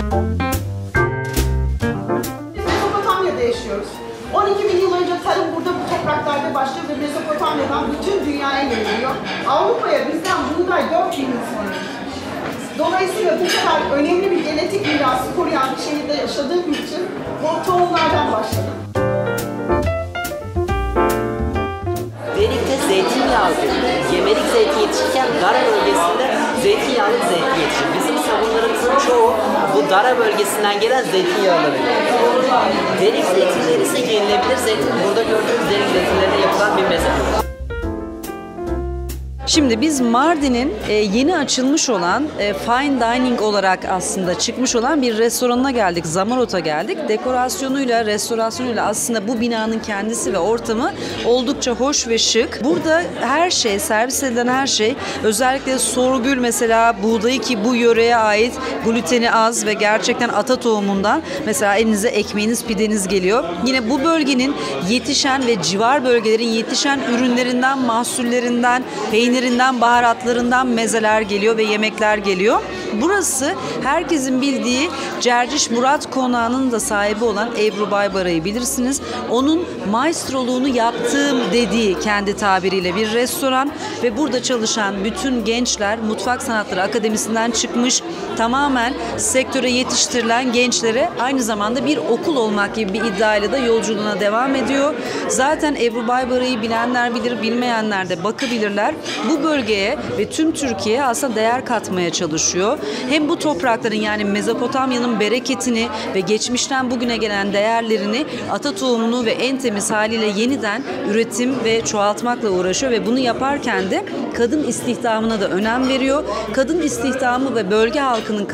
Mezopotamya'da yaşıyoruz. 12 bin yıl önce tarım burada bu topraklarda başlıyor ve Mezopotamya'dan bütün dünyaya yayılıyor. Avrupa'ya bizden buğday 4 bin yıl sonra gitmiş. Dolayısıyla bu kadar önemli bir genetik mirası koruyan bir şehirde yaşadığım için bu tohumlardan başladım. Denizde zeytinyağı, yemelik zeytin yetişirken Dara bölgesinde zeytinyağlı zeytin yetişir. Bizim sabunlarımızın çoğu bu Dara bölgesinden gelen zeytinyağları. Deniz zeytinleri ise yenilebilir zeytin. Burada gördüğünüz deniz zeytinlerine yapılan bir meze. Şimdi biz Mardin'in yeni açılmış olan fine dining olarak aslında çıkmış olan bir restoranına geldik. Zamarot'a geldik. Dekorasyonuyla, restorasyonuyla aslında bu binanın kendisi ve ortamı oldukça hoş ve şık. Burada her şey, servis edilen her şey, özellikle sorgül mesela buğdayı ki bu yöreye ait, gluteni az ve gerçekten ata tohumundan mesela elinize ekmeğiniz, pideniz geliyor. Yine bu bölgenin yetişen ve civar bölgelerin yetişen ürünlerinden, mahsullerinden, peynirinden, baharatlarından mezeler geliyor ve yemekler geliyor. Burası herkesin bildiği Cerciş Murat Konağı'nın da sahibi olan Ebru Baybara'yı bilirsiniz. Onun maestroluğunu yaptığım dediği kendi tabiriyle bir restoran ve burada çalışan bütün gençler Mutfak Sanatları Akademisi'nden çıkmış, tamamen sektöre yetiştirilen gençlere aynı zamanda bir okul olmak gibi bir iddiayla da yolculuğuna devam ediyor. Zaten Ebru Baybara'yı bilenler bilir, bilmeyenler de bakabilirler. Bu bölgeye ve tüm Türkiye'ye aslında değer katmaya çalışıyor. Hem bu toprakların yani Mezopotamya'nın bereketini ve geçmişten bugüne gelen değerlerini, ata tohumunu ve en temiz haliyle yeniden üretim ve çoğaltmakla uğraşıyor ve bunu yaparken de kadın istihdamına da önem veriyor. Kadın istihdamı ve bölge halkının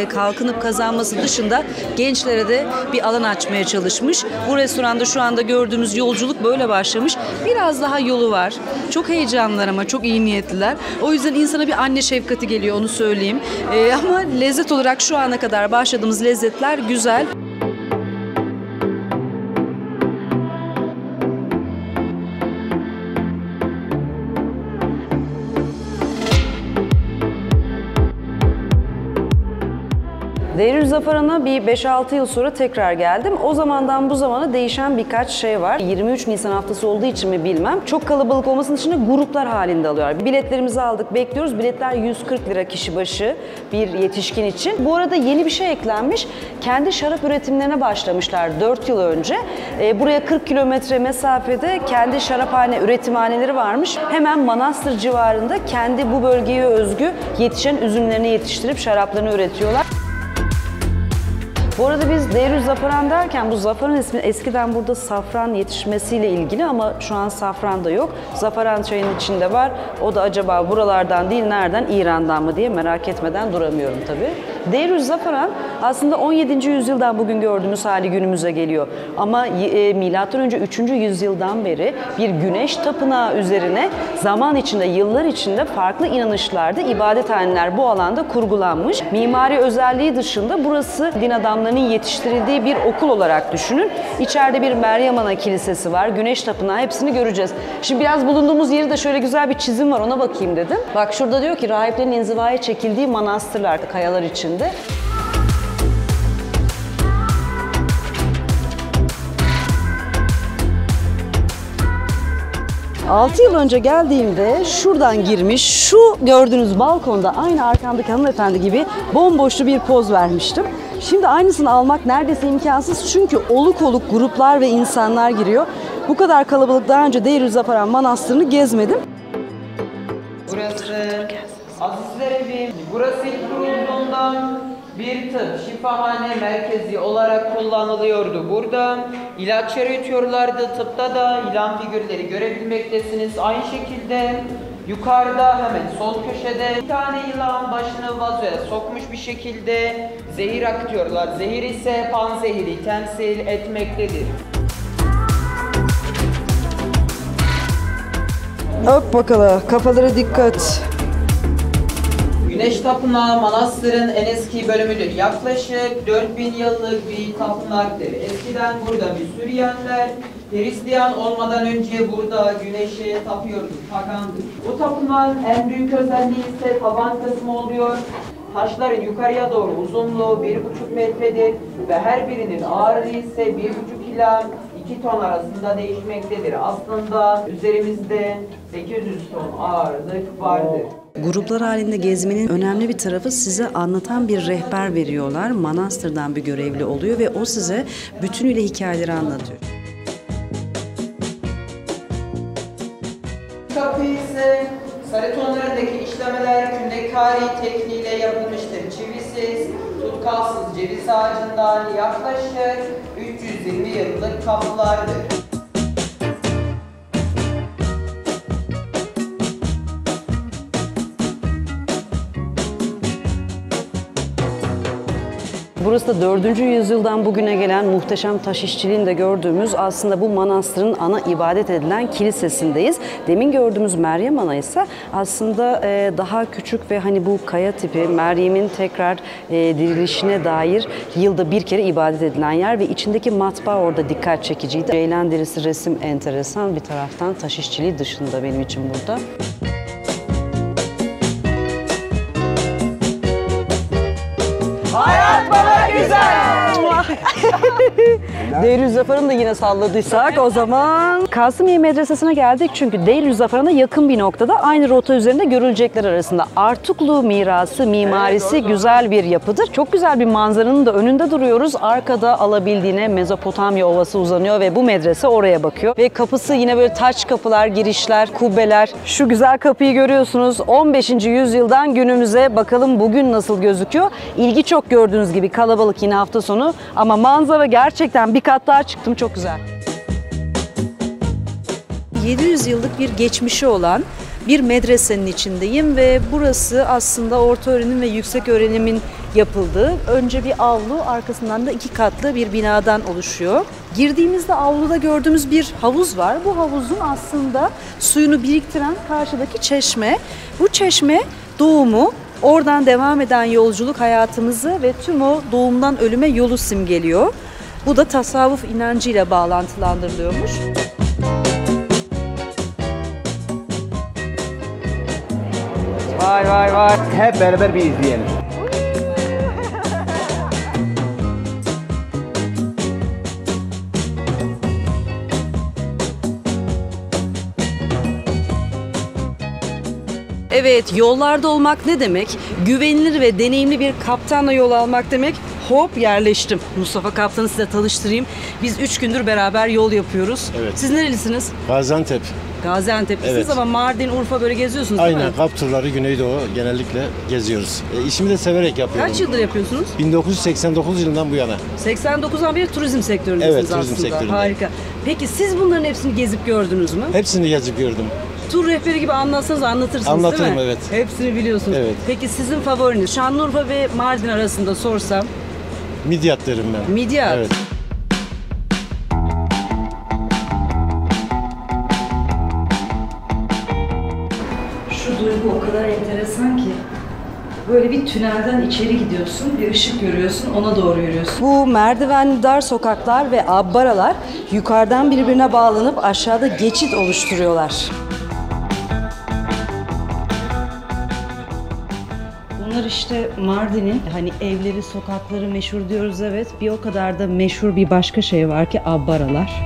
kalkınıp kazanması dışında gençlere de bir alan açmaya çalışmış. Bu restoranda şu anda gördüğümüz yolculuk böyle başlamış. Biraz daha yolu var. Çok heyecanlılar ama çok iyi niyetliler. O yüzden insana bir anne şefkati geliyor, onu söyleyeyim. Ama lezzet olarak şu ana kadar başladığımız lezzetler güzel. Deirüzzafaran'a bir 5-6 yıl sonra tekrar geldim. O zamandan bu zamana değişen birkaç şey var. 23 Nisan haftası olduğu için mi bilmem. Çok kalabalık olmasının dışında gruplar halinde alıyorlar. Biletlerimizi aldık, bekliyoruz. Biletler 140 lira kişi başı bir yetişkin için. Bu arada yeni bir şey eklenmiş. Kendi şarap üretimlerine başlamışlar 4 yıl önce. Buraya 40 kilometre mesafede kendi şaraphane, üretimhaneleri varmış. Hemen Manastır civarında kendi bu bölgeye özgü yetişen üzümlerini yetiştirip şaraplarını üretiyorlar. Bu arada biz Deirüzzafaran derken bu zafaran ismi eskiden burada safran yetişmesiyle ilgili ama şu an safran da yok. Zafaran çayının içinde var. O da acaba buralardan değil nereden? İran'dan mı diye merak etmeden duramıyorum tabii. Deirüzzafaran aslında 17. yüzyıldan bugün gördüğümüz hali günümüze geliyor. Ama M.Ö. 3. yüzyıldan beri bir güneş tapınağı üzerine zaman içinde, yıllar içinde farklı inanışlarda ibadethaneler bu alanda kurgulanmış. Mimari özelliği dışında burası din adamlarının yetiştirildiği bir okul olarak düşünün. İçeride bir Meryem Ana Kilisesi var, Güneş Tapınağı, hepsini göreceğiz. Şimdi biraz bulunduğumuz yeri de şöyle güzel bir çizim var, ona bakayım dedim. Bak şurada diyor ki rahiplerin inzivaya çekildiği manastırlar, kayalar içinde. 6 yıl önce geldiğimde şuradan girmiş, şu gördüğünüz balkonda aynı arkamdaki hanımefendi gibi bomboşlu bir poz vermiştim. Şimdi aynısını almak neredeyse imkansız çünkü oluk oluk gruplar ve insanlar giriyor. Bu kadar kalabalık daha önce Deirüzzafaran Manastırı'nı gezmedim. Burası Azizler Evi. Burası ilk kurulduğunda bir tıp, şifahane merkezi olarak kullanılıyordu. Burada ilaç üretiyorlardı. Tıpta da yılan figürleri görebilmektesiniz. Aynı şekilde yukarıda hemen sol köşede bir tane yılan başını vazoya sokmuş bir şekilde zehir akıtıyorlar. Zehir ise panzehiri temsil etmektedir. Hop bakalım, kafalara dikkat. Güneş Tapınağı manastırın en eski bölümüdür. Yaklaşık 4000 yıllık bir tapınaktır. Eskiden burada Süryaniler Hristiyan olmadan önce burada güneşe tapıyordu, pagandı. Bu tapınağın en büyük özelliği ise taban kısmı oluyor. Taşların yukarıya doğru uzunluğu 1,5 metredir ve her birinin ağırlığı ise 1,5 ila 2 ton arasında değişmektedir. Aslında üzerimizde 800 ton ağırlık vardır. Gruplar halinde gezmenin önemli bir tarafı size anlatan bir rehber veriyorlar. Manastırdan bir görevli oluyor ve o size bütünüyle hikayeleri anlatıyor. Kapı ise sarı tonlarındaki işlemeler kündekari tekniğiyle yapılmıştır. Çivisiz, tutkalsız ceviz ağacından yaklaşık 320 yıllık kapılardır. Burası da 4. yüzyıldan bugüne gelen muhteşem taş işçiliğini de gördüğümüz aslında bu manastırın ana ibadet edilen kilisesindeyiz. Demin gördüğümüz Meryem Ana ise aslında daha küçük ve hani bu kaya tipi Meryem'in tekrar dirilişine dair yılda bir kere ibadet edilen yer ve içindeki matbaa orada dikkat çekiciydi. Ceylan derisi resim enteresan, bir taraftan taş işçiliği dışında benim için burada. Hayat bana güzel. Deirüzzafar'ın da yine salladıysak o zaman Kasımiye Medresesi'ne geldik çünkü Deirüzzafar'a yakın bir noktada aynı rota üzerinde görülecekler arasında. Artuklu mirası, mimarisi güzel bir yapıdır. Çok güzel bir manzaranın da önünde duruyoruz. Arkada alabildiğine Mezopotamya Ovası uzanıyor ve bu medrese oraya bakıyor. Ve kapısı yine böyle taç kapılar, girişler, kubbeler. Şu güzel kapıyı görüyorsunuz. 15. yüzyıldan günümüze bakalım bugün nasıl gözüküyor. İlgi çok gördüğünüz gibi kalabalık yine hafta sonu ama manzara gerçekten bir kat daha çıktım, çok güzel. 700 yıllık bir geçmişi olan bir medresenin içindeyim ve burası aslında orta öğrenim ve yüksek öğrenimin yapıldığı önce bir avlu, arkasından da 2 katlı bir binadan oluşuyor. Girdiğimizde avluda gördüğümüz bir havuz var. Bu havuzun aslında suyunu biriktiren karşıdaki çeşme. Bu çeşme doğumu, oradan devam eden yolculuk hayatımızı ve tüm o doğumdan ölüme yolu simgeliyor. Bu da tasavvuf inancıyla bağlantılandırılıyormuş. Vay vay vay. Hep beraber bir izleyelim. Evet, yollarda olmak ne demek? Güvenilir ve deneyimli bir kaptanla yol almak demek. Hop yerleştim. Mustafa Kaptan'ı size tanıştırayım. Biz 3 gündür beraber yol yapıyoruz. Evet. Siz nerelisiniz? Gaziantep. Gaziantep'lisiniz Evet. ama Mardin, Urfa böyle geziyorsunuz değil mi? Aynen, kap turları Güneydoğu genellikle geziyoruz. İşimi de severek yapıyorum. Kaç yıldır yapıyorsunuz? 1989 yılından bu yana. 89'dan beri turizm sektöründesiniz Evet, aslında. turizm sektöründe. Harika. Peki siz bunların hepsini gezip gördünüz mü? Hepsini gezip gördüm. Tur rehberi gibi anlatsanız anlatırsınız Anlatırım, değil mi? evet. Hepsini biliyorsunuz. Evet. Peki sizin favoriniz Şanlıurfa ve Mardin arasında sorsam? Midyat derim ben. Midyat. Evet. Şu duygu o kadar enteresan ki. Böyle bir tünelden içeri gidiyorsun, bir ışık görüyorsun, ona doğru yürüyorsun. Bu merdivenli dar sokaklar ve abbaralar yukarıdan birbirine bağlanıp aşağıda geçit oluşturuyorlar. Bunlar işte Mardin'in hani evleri, sokakları meşhur diyoruz evet. Bir o kadar da meşhur bir başka şey var ki abbaralar.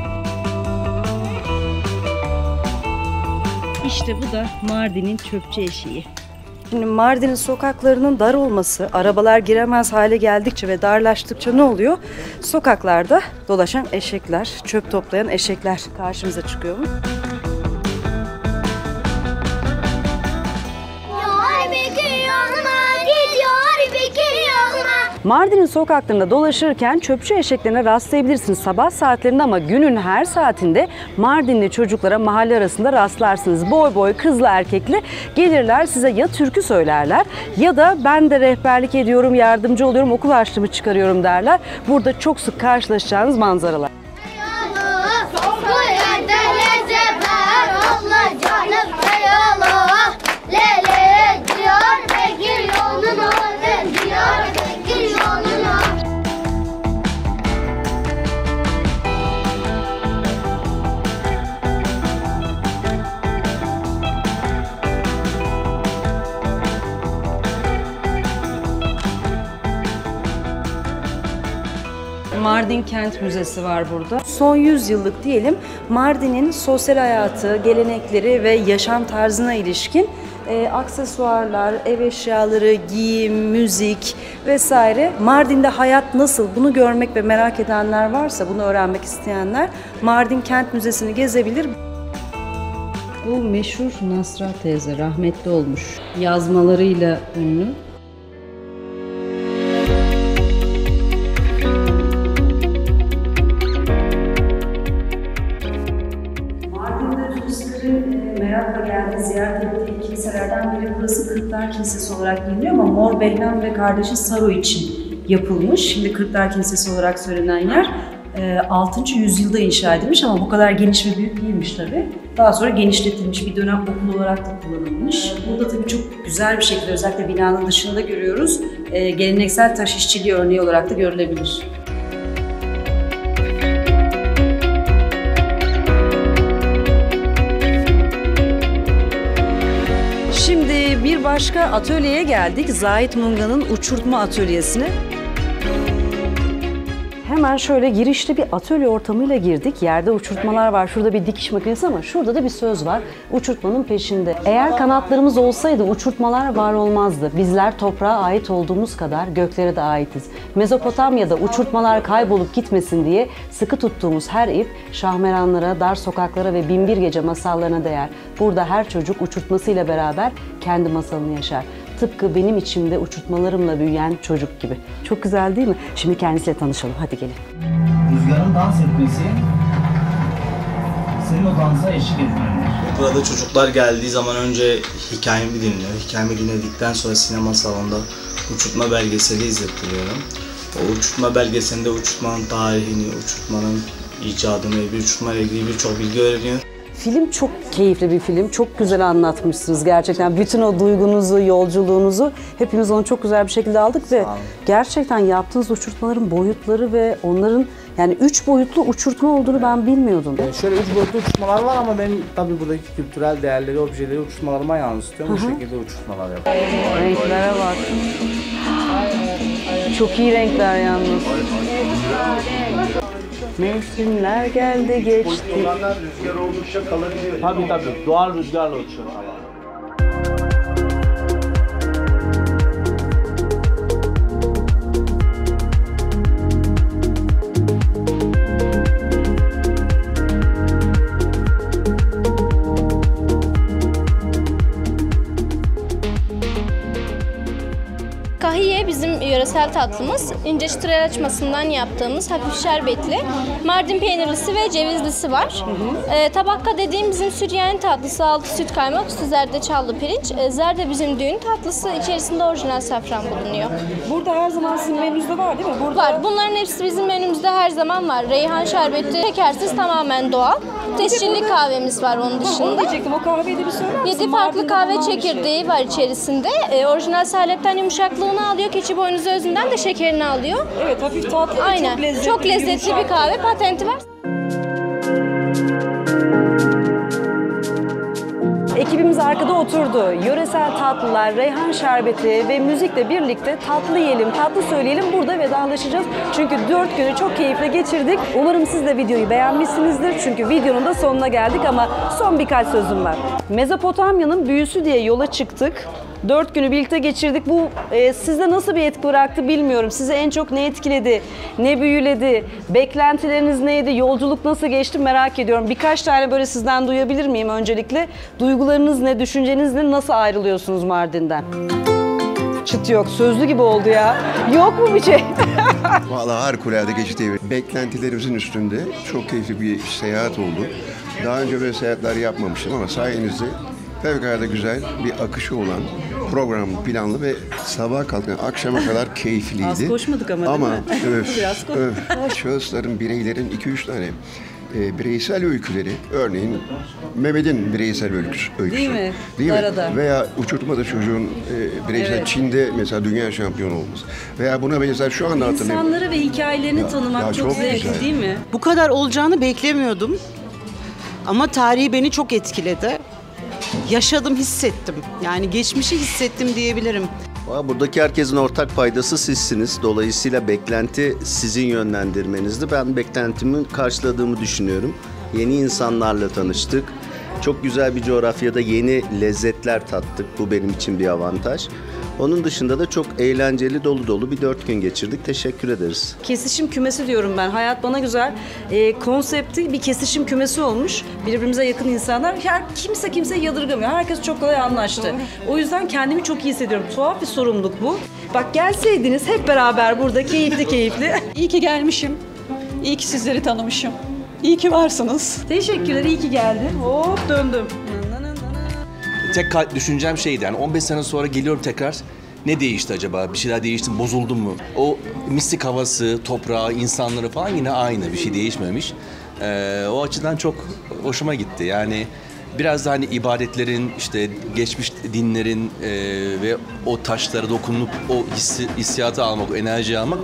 İşte bu da Mardin'in çöpçü eşiği. Şimdi Mardin'in sokaklarının dar olması, arabalar giremez hale geldikçe ve darlaştıkça ne oluyor? Sokaklarda dolaşan eşekler, çöp toplayan eşekler karşımıza çıkıyor mu? Bekir yanıma, gidiyor Bekir yanıma. Mardin'in sokaklarında dolaşırken çöpçü eşeklerine rastlayabilirsiniz sabah saatlerinde ama günün her saatinde Mardinli çocuklara mahalle arasında rastlarsınız. Boy boy kızlı erkekli gelirler size ya türkü söylerler ya da ben de rehberlik ediyorum, yardımcı oluyorum, okul harçlığımı çıkarıyorum derler. Burada çok sık karşılaşacağınız manzaralar. Mardin Kent Müzesi var burada. Son 100 yıllık diyelim Mardin'in sosyal hayatı, gelenekleri ve yaşam tarzına ilişkin aksesuarlar, ev eşyaları, giyim, müzik vesaire. Mardin'de hayat nasıl? Bunu görmek ve merak edenler varsa, bunu öğrenmek isteyenler Mardin Kent Müzesi'ni gezebilir. Bu meşhur Nasra teyze rahmetli olmuş. Yazmalarıyla ünlü. Merakla geldiği, ziyaret ettiği kiliselerden biri burası Kırklar Kilisesi olarak biliniyor ama Mor Behnam ve kardeşi Saru için yapılmış. Şimdi Kırklar Kilisesi olarak söylenen yer 6. yüzyılda inşa edilmiş ama bu kadar geniş ve büyük değilmiş tabii. Daha sonra genişletilmiş, bir dönem okul olarak da kullanılmış. Burada tabii çok güzel bir şekilde özellikle binanın dışında görüyoruz. Geleneksel taş işçiliği örneği olarak da görülebilir. Şimdi bir başka atölyeye geldik. Zahit Munga'nın uçurtma atölyesine. Hemen şöyle girişte bir atölye ortamıyla girdik. Yerde uçurtmalar var. Şurada bir dikiş makinesi ama şurada da bir söz var. Uçurtmanın peşinde. Eğer kanatlarımız olsaydı uçurtmalar var olmazdı. Bizler toprağa ait olduğumuz kadar göklere de aitiz. Mezopotamya'da uçurtmalar kaybolup gitmesin diye sıkı tuttuğumuz her ip Şahmeranlara, dar sokaklara ve Binbir Gece masallarına değer. Burada her çocuk uçurtmasıyla beraber kendi masalını yaşar. Tıpkı benim içimde uçurtmalarımla büyüyen çocuk gibi. Çok güzel değil mi? Şimdi kendisiyle tanışalım. Hadi gelin. Rüzgarın dans etmesi senin o dansa eşlik etmendir. Burada çocuklar geldiği zaman önce hikayemi dinliyor. Hikayemi dinledikten sonra sinema salonunda uçurtma belgeseli izlettiriyorum. O uçurtma belgeselinde uçurtmanın tarihini, uçurtmanın icadını, bir uçurtma ile ilgili birçok bilgi öğreniyor. Film çok keyifli bir film. Çok güzel anlatmışsınız gerçekten. Bütün o duygunuzu, yolculuğunuzu hepimiz onu çok güzel bir şekilde aldık ve gerçekten yaptığınız uçurtmaların boyutları ve onların yani 3 boyutlu uçurtma olduğunu ben bilmiyordum. Şöyle 3 boyutlu uçurtmalar var ama ben tabii buradaki kültürel değerleri, objeleri uçurtmalarıma yansıtıyorum. Bu şekilde uçurtmalar yapıyorum. Renklere bak. Çok iyi renkler yalnız. Mevsimler geldi geçti. Rüzgar oldukça kalabiliyor. Tabii doğal rüzgarla uçuyor. Kahiye bizim yöresel tatlımız. İnce çıtır açmasından yaptığımız hafif şerbetli. Mardin peynirlisi ve cevizlisi var. Tabakka dediğim bizim Süryani tatlısı. Altı süt kaymak, üstü zerdeçallı pirinç. Zerde bizim düğün tatlısı. İçerisinde orijinal safran bulunuyor. Burada her zaman sizin menünüzde var değil mi? Burada... Var. Bunların hepsi bizim menümüzde her zaman var. Reyhan şerbetli, şekersiz, tamamen doğal. Tescilli kahvemiz var onun dışında. Onu diyecektim. O kahveyi de bir söyler misin? 7 farklı kahve çekirdeği var içerisinde. Orijinal salepten yumuşaklığını alıyor. Keçi boynuzu özünden de şekerini alıyor. Evet, hafif tatlı. Aynen. Çok lezzetli bir kahve. Patenti var. Ekibimiz arkada oturdu. Yöresel tatlılar, reyhan şerbeti ve müzikle birlikte tatlı yiyelim, tatlı söyleyelim. Burada vedalaşacağız. Çünkü 4 günü çok keyifle geçirdik. Umarım siz de videoyu beğenmişsinizdir. Çünkü videonun da sonuna geldik ama son birkaç sözüm var. Mezopotamya'nın büyüsü diye yola çıktık. 4 günü birlikte geçirdik. Bu sizde nasıl bir etki bıraktı bilmiyorum. Sizi en çok ne etkiledi, ne büyüledi, beklentileriniz neydi, yolculuk nasıl geçti merak ediyorum. Birkaç tane böyle sizden duyabilir miyim öncelikle? Duygularınız ne, düşünceniz ne, nasıl ayrılıyorsunuz Mardin'den? Çıt yok. Sözlü gibi oldu ya. Yok mu bir şey? Vallahi harikulade geçti. Beklentilerimizin üstünde çok keyifli bir seyahat oldu. Daha önce böyle seyahatler yapmamıştım ama sayenizde fevkalade güzel bir akışı olan program planlı ve sabah kalkan akşama kadar keyifliydi. Az koşmadık ama değil mi? Biraz şahısların, bireylerin 2-3 tane bireysel öyküleri, örneğin Mehmet'in bireysel öyküsü. Değil mi? Değil Arada. mi? Veya uçurtmada çocuğun bireysel Evet. Çin'de mesela dünya şampiyonu olması. Veya buna benzer şu anda hatırlayayım. İnsanları ve hikayelerini tanımak çok zevkli güzel. değil mi? Bu kadar olacağını beklemiyordum. Ama tarihi beni çok etkiledi. Yaşadım, hissettim. Yani geçmişi hissettim diyebilirim. Buradaki herkesin ortak paydası sizsiniz. Dolayısıyla beklenti sizin yönlendirmenizdi. Ben beklentimi karşıladığımı düşünüyorum. Yeni insanlarla tanıştık. Çok güzel bir coğrafyada yeni lezzetler tattık. Bu benim için bir avantaj. Onun dışında da çok eğlenceli, dolu dolu bir 4 gün geçirdik. Teşekkür ederiz. Kesişim kümesi diyorum ben. Hayat Bana Güzel konsepti bir kesişim kümesi olmuş. Birbirimize yakın insanlar. Kimse kimseyi yadırgamıyor. Herkes çok kolay anlaştı. O yüzden kendimi çok iyi hissediyorum. Tuhaf bir sorumluluk bu. Bak gelseydiniz hep beraber burada keyifli. İyi ki gelmişim. İyi ki sizleri tanımışım. İyi ki varsınız. Teşekkürler, iyi ki geldin. Hop döndüm. Tek düşüncem şeydi, yani 15 sene sonra geliyorum tekrar. Ne değişti acaba? Bir şeyler değişti mi? Bozuldu mu? O mistik havası, toprağı, insanları falan yine aynı. Bir şey değişmemiş. O açıdan çok hoşuma gitti. Yani biraz da hani ibadetlerin, işte geçmiş dinlerin ve o taşlara dokunup o hissiyatı almak, o enerjiyi almak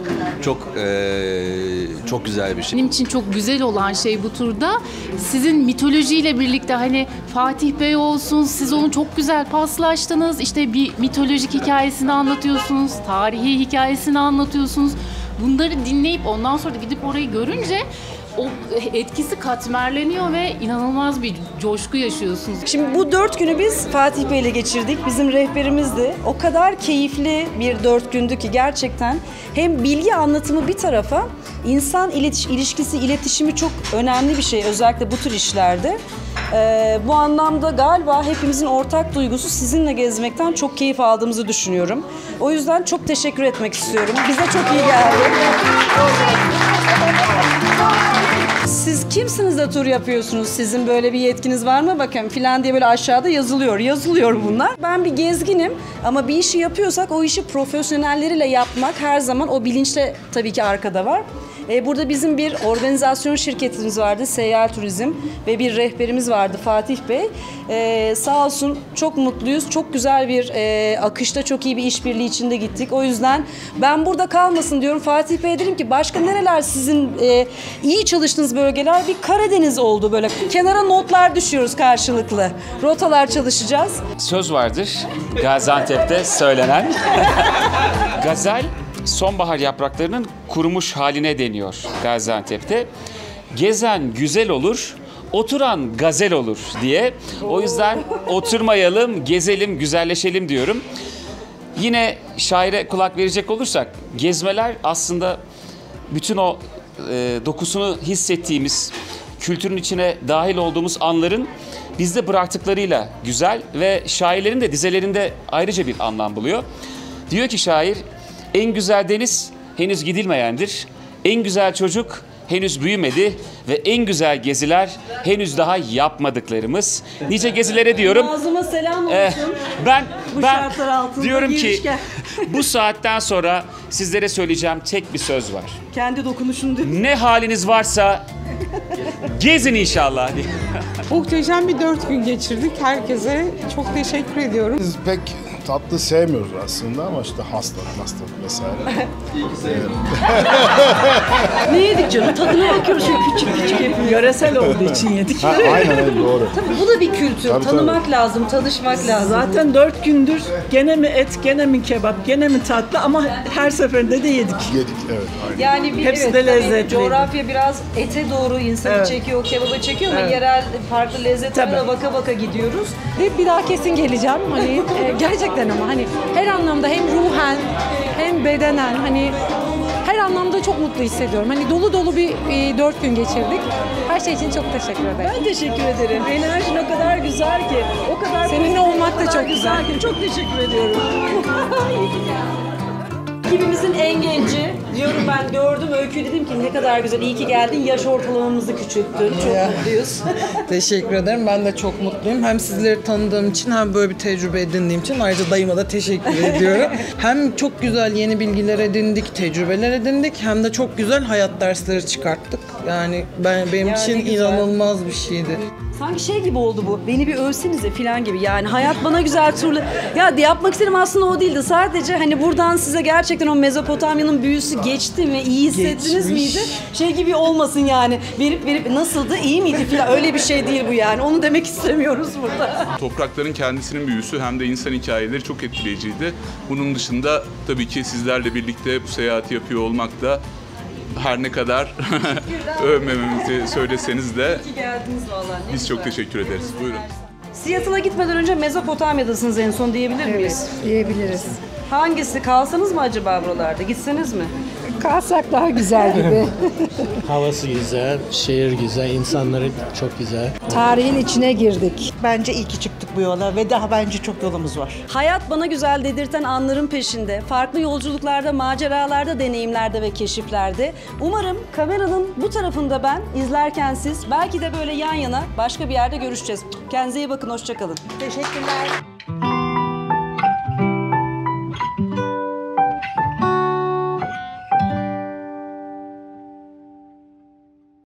çok güzel bir şey. Benim için çok güzel olan şey bu turda sizin mitolojiyle birlikte hani Fatih Bey olsun, siz onu çok güzel paslaştınız. İşte bir mitolojik hikayesini anlatıyorsunuz, tarihi hikayesini anlatıyorsunuz. Bunları dinleyip ondan sonra da gidip orayı görünce o etkisi katmerleniyor ve inanılmaz bir coşku yaşıyorsunuz. Şimdi bu 4 günü biz Fatih Bey'le geçirdik. Bizim rehberimizdi. O kadar keyifli bir 4 gündü ki gerçekten hem bilgi anlatımı bir tarafa, insan ilişkisi, iletişimi çok önemli bir şey. Özellikle bu tür işlerde. Bu anlamda galiba hepimizin ortak duygusu sizinle gezmekten çok keyif aldığımızı düşünüyorum. O yüzden çok teşekkür etmek istiyorum. Bize çok iyi geldi. Siz kimsiniz de tur yapıyorsunuz? Sizin böyle bir yetkiniz var mı? Bakın filan diye böyle aşağıda yazılıyor bunlar. Ben bir gezginim ama bir işi yapıyorsak o işi profesyonelleriyle yapmak her zaman o bilinçle tabii ki arkada var. Burada bizim bir organizasyon şirketimiz vardı, Seyyar Turizm ve bir rehberimiz vardı Fatih Bey. Sağ olsun çok mutluyuz, çok güzel bir akışta çok iyi bir işbirliği içinde gittik. O yüzden ben burada kalmasın diyorum. Fatih Bey dedim ki başka nereler sizin iyi çalıştığınız bölgeler? Bir Karadeniz oldu böyle. Kenara notlar düşüyoruz karşılıklı. Rotalar çalışacağız. Söz vardır Gaziantep'te söylenen. Gazel sonbahar yapraklarının kurumuş haline deniyor Gaziantep'te. Gezen güzel olur, oturan gazel olur diye. O yüzden oturmayalım, gezelim, güzelleşelim diyorum. Yine şaire kulak verecek olursak, gezmeler aslında bütün o dokusunu hissettiğimiz, kültürün içine dahil olduğumuz anların bizde bıraktıklarıyla güzel ve şairlerin de dizelerinde ayrıca bir anlam buluyor. Diyor ki şair, en güzel deniz henüz gidilmeyendir, en güzel çocuk henüz büyümedi ve en güzel geziler henüz daha yapmadıklarımız. Nice gezilere diyorum. Ağzıma selam olsun. Ben şartlar altında diyorum ki girişken. bu saatten sonra sizlere söyleyeceğim tek bir söz var. Kendi dokunuşun diyor. Ne haliniz varsa gezin inşallah. Muhteşem bir 4 gün geçirdik. Herkese çok teşekkür ediyorum. Biz pek tatlı sevmiyoruz aslında ama işte hastalık vesaire. Ne yedik canım? Tadına bakıyoruz şöyle küçük yapıyoruz. Yöresel olduğu için yedik. Aynen öyle, doğru. Tabii bu da bir kültür. Tanımak lazım, tanışmak lazım. Zaten 4 gündür gene mi et, gene mi kebap, gene mi tatlı ama her seferinde de yedik. Yedik, evet. Aynen. Yani Hepsi de lezzetli. Coğrafya biraz ete doğru insanı çekiyor, kebaba çekiyor ama yerel farklı lezzetlerle baka baka gidiyoruz. Ve bir daha kesin geleceğim. Hani gerçekten ama hani her anlamda hem ruhen hem bedenen hani her anlamda çok mutlu hissediyorum. Hani dolu dolu bir 4 gün geçirdik. Her şey için çok teşekkür ederim. Ben teşekkür ederim. Enerjin o kadar güzel ki. O kadar seninle olmak da çok güzel. Çok teşekkür ediyorum. Ekibimizin en genci diyorum ben, gördüm Öykü, dedim ki ne kadar güzel, iyi ki geldin, yaş ortalamamızı küçülttün, çok mutluyuz. Teşekkür ederim, ben de çok mutluyum. Hem sizleri tanıdığım için hem böyle bir tecrübe edindiğim için ayrıca dayıma da teşekkür ediyorum. Hem çok güzel yeni bilgiler edindik, tecrübeler edindik, hem de çok güzel hayat dersleri çıkarttık. Yani benim için inanılmaz bir şeydi. Sanki şey gibi oldu bu, beni bir ölsenize falan gibi, yani hayat bana güzel turlu. Ya yapmak istedim aslında o değildi, sadece hani buradan size gerçekten o Mezopotamya'nın büyüsü geçti mi, iyi hissettiniz miydi? Şey gibi olmasın yani, verip nasıldı, iyi miydi falan, öyle bir şey değil bu yani, onu demek istemiyoruz burada. Toprakların kendisinin büyüsü hem de insan hikayeleri çok etkileyiciydi. Bunun dışında tabii ki sizlerle birlikte bu seyahati yapıyor olmak da her ne kadar övmememizi söyleseniz de İyi ki geldiniz vallahi. biz çok teşekkür ederiz. Buyurun. Seattle'a gitmeden önce Mezopotamya'dasınız en son diyebilir miyiz? Evet, diyebiliriz. Hangisi? Kalsanız mı acaba buralarda? Gitseniz mi? Kalsak daha güzel gibi. Havası güzel, şehir güzel, insanları çok güzel. Tarihin içine girdik. Bence iyi ki çıktık bu yola ve daha bence çok yolumuz var. Hayat bana güzel dedirten anların peşinde, farklı yolculuklarda, maceralarda, deneyimlerde ve keşiflerde. Umarım kameranın bu tarafında ben, izlerken siz, belki de böyle yan yana başka bir yerde görüşeceğiz. Kendinize iyi bakın, hoşça kalın. Teşekkürler.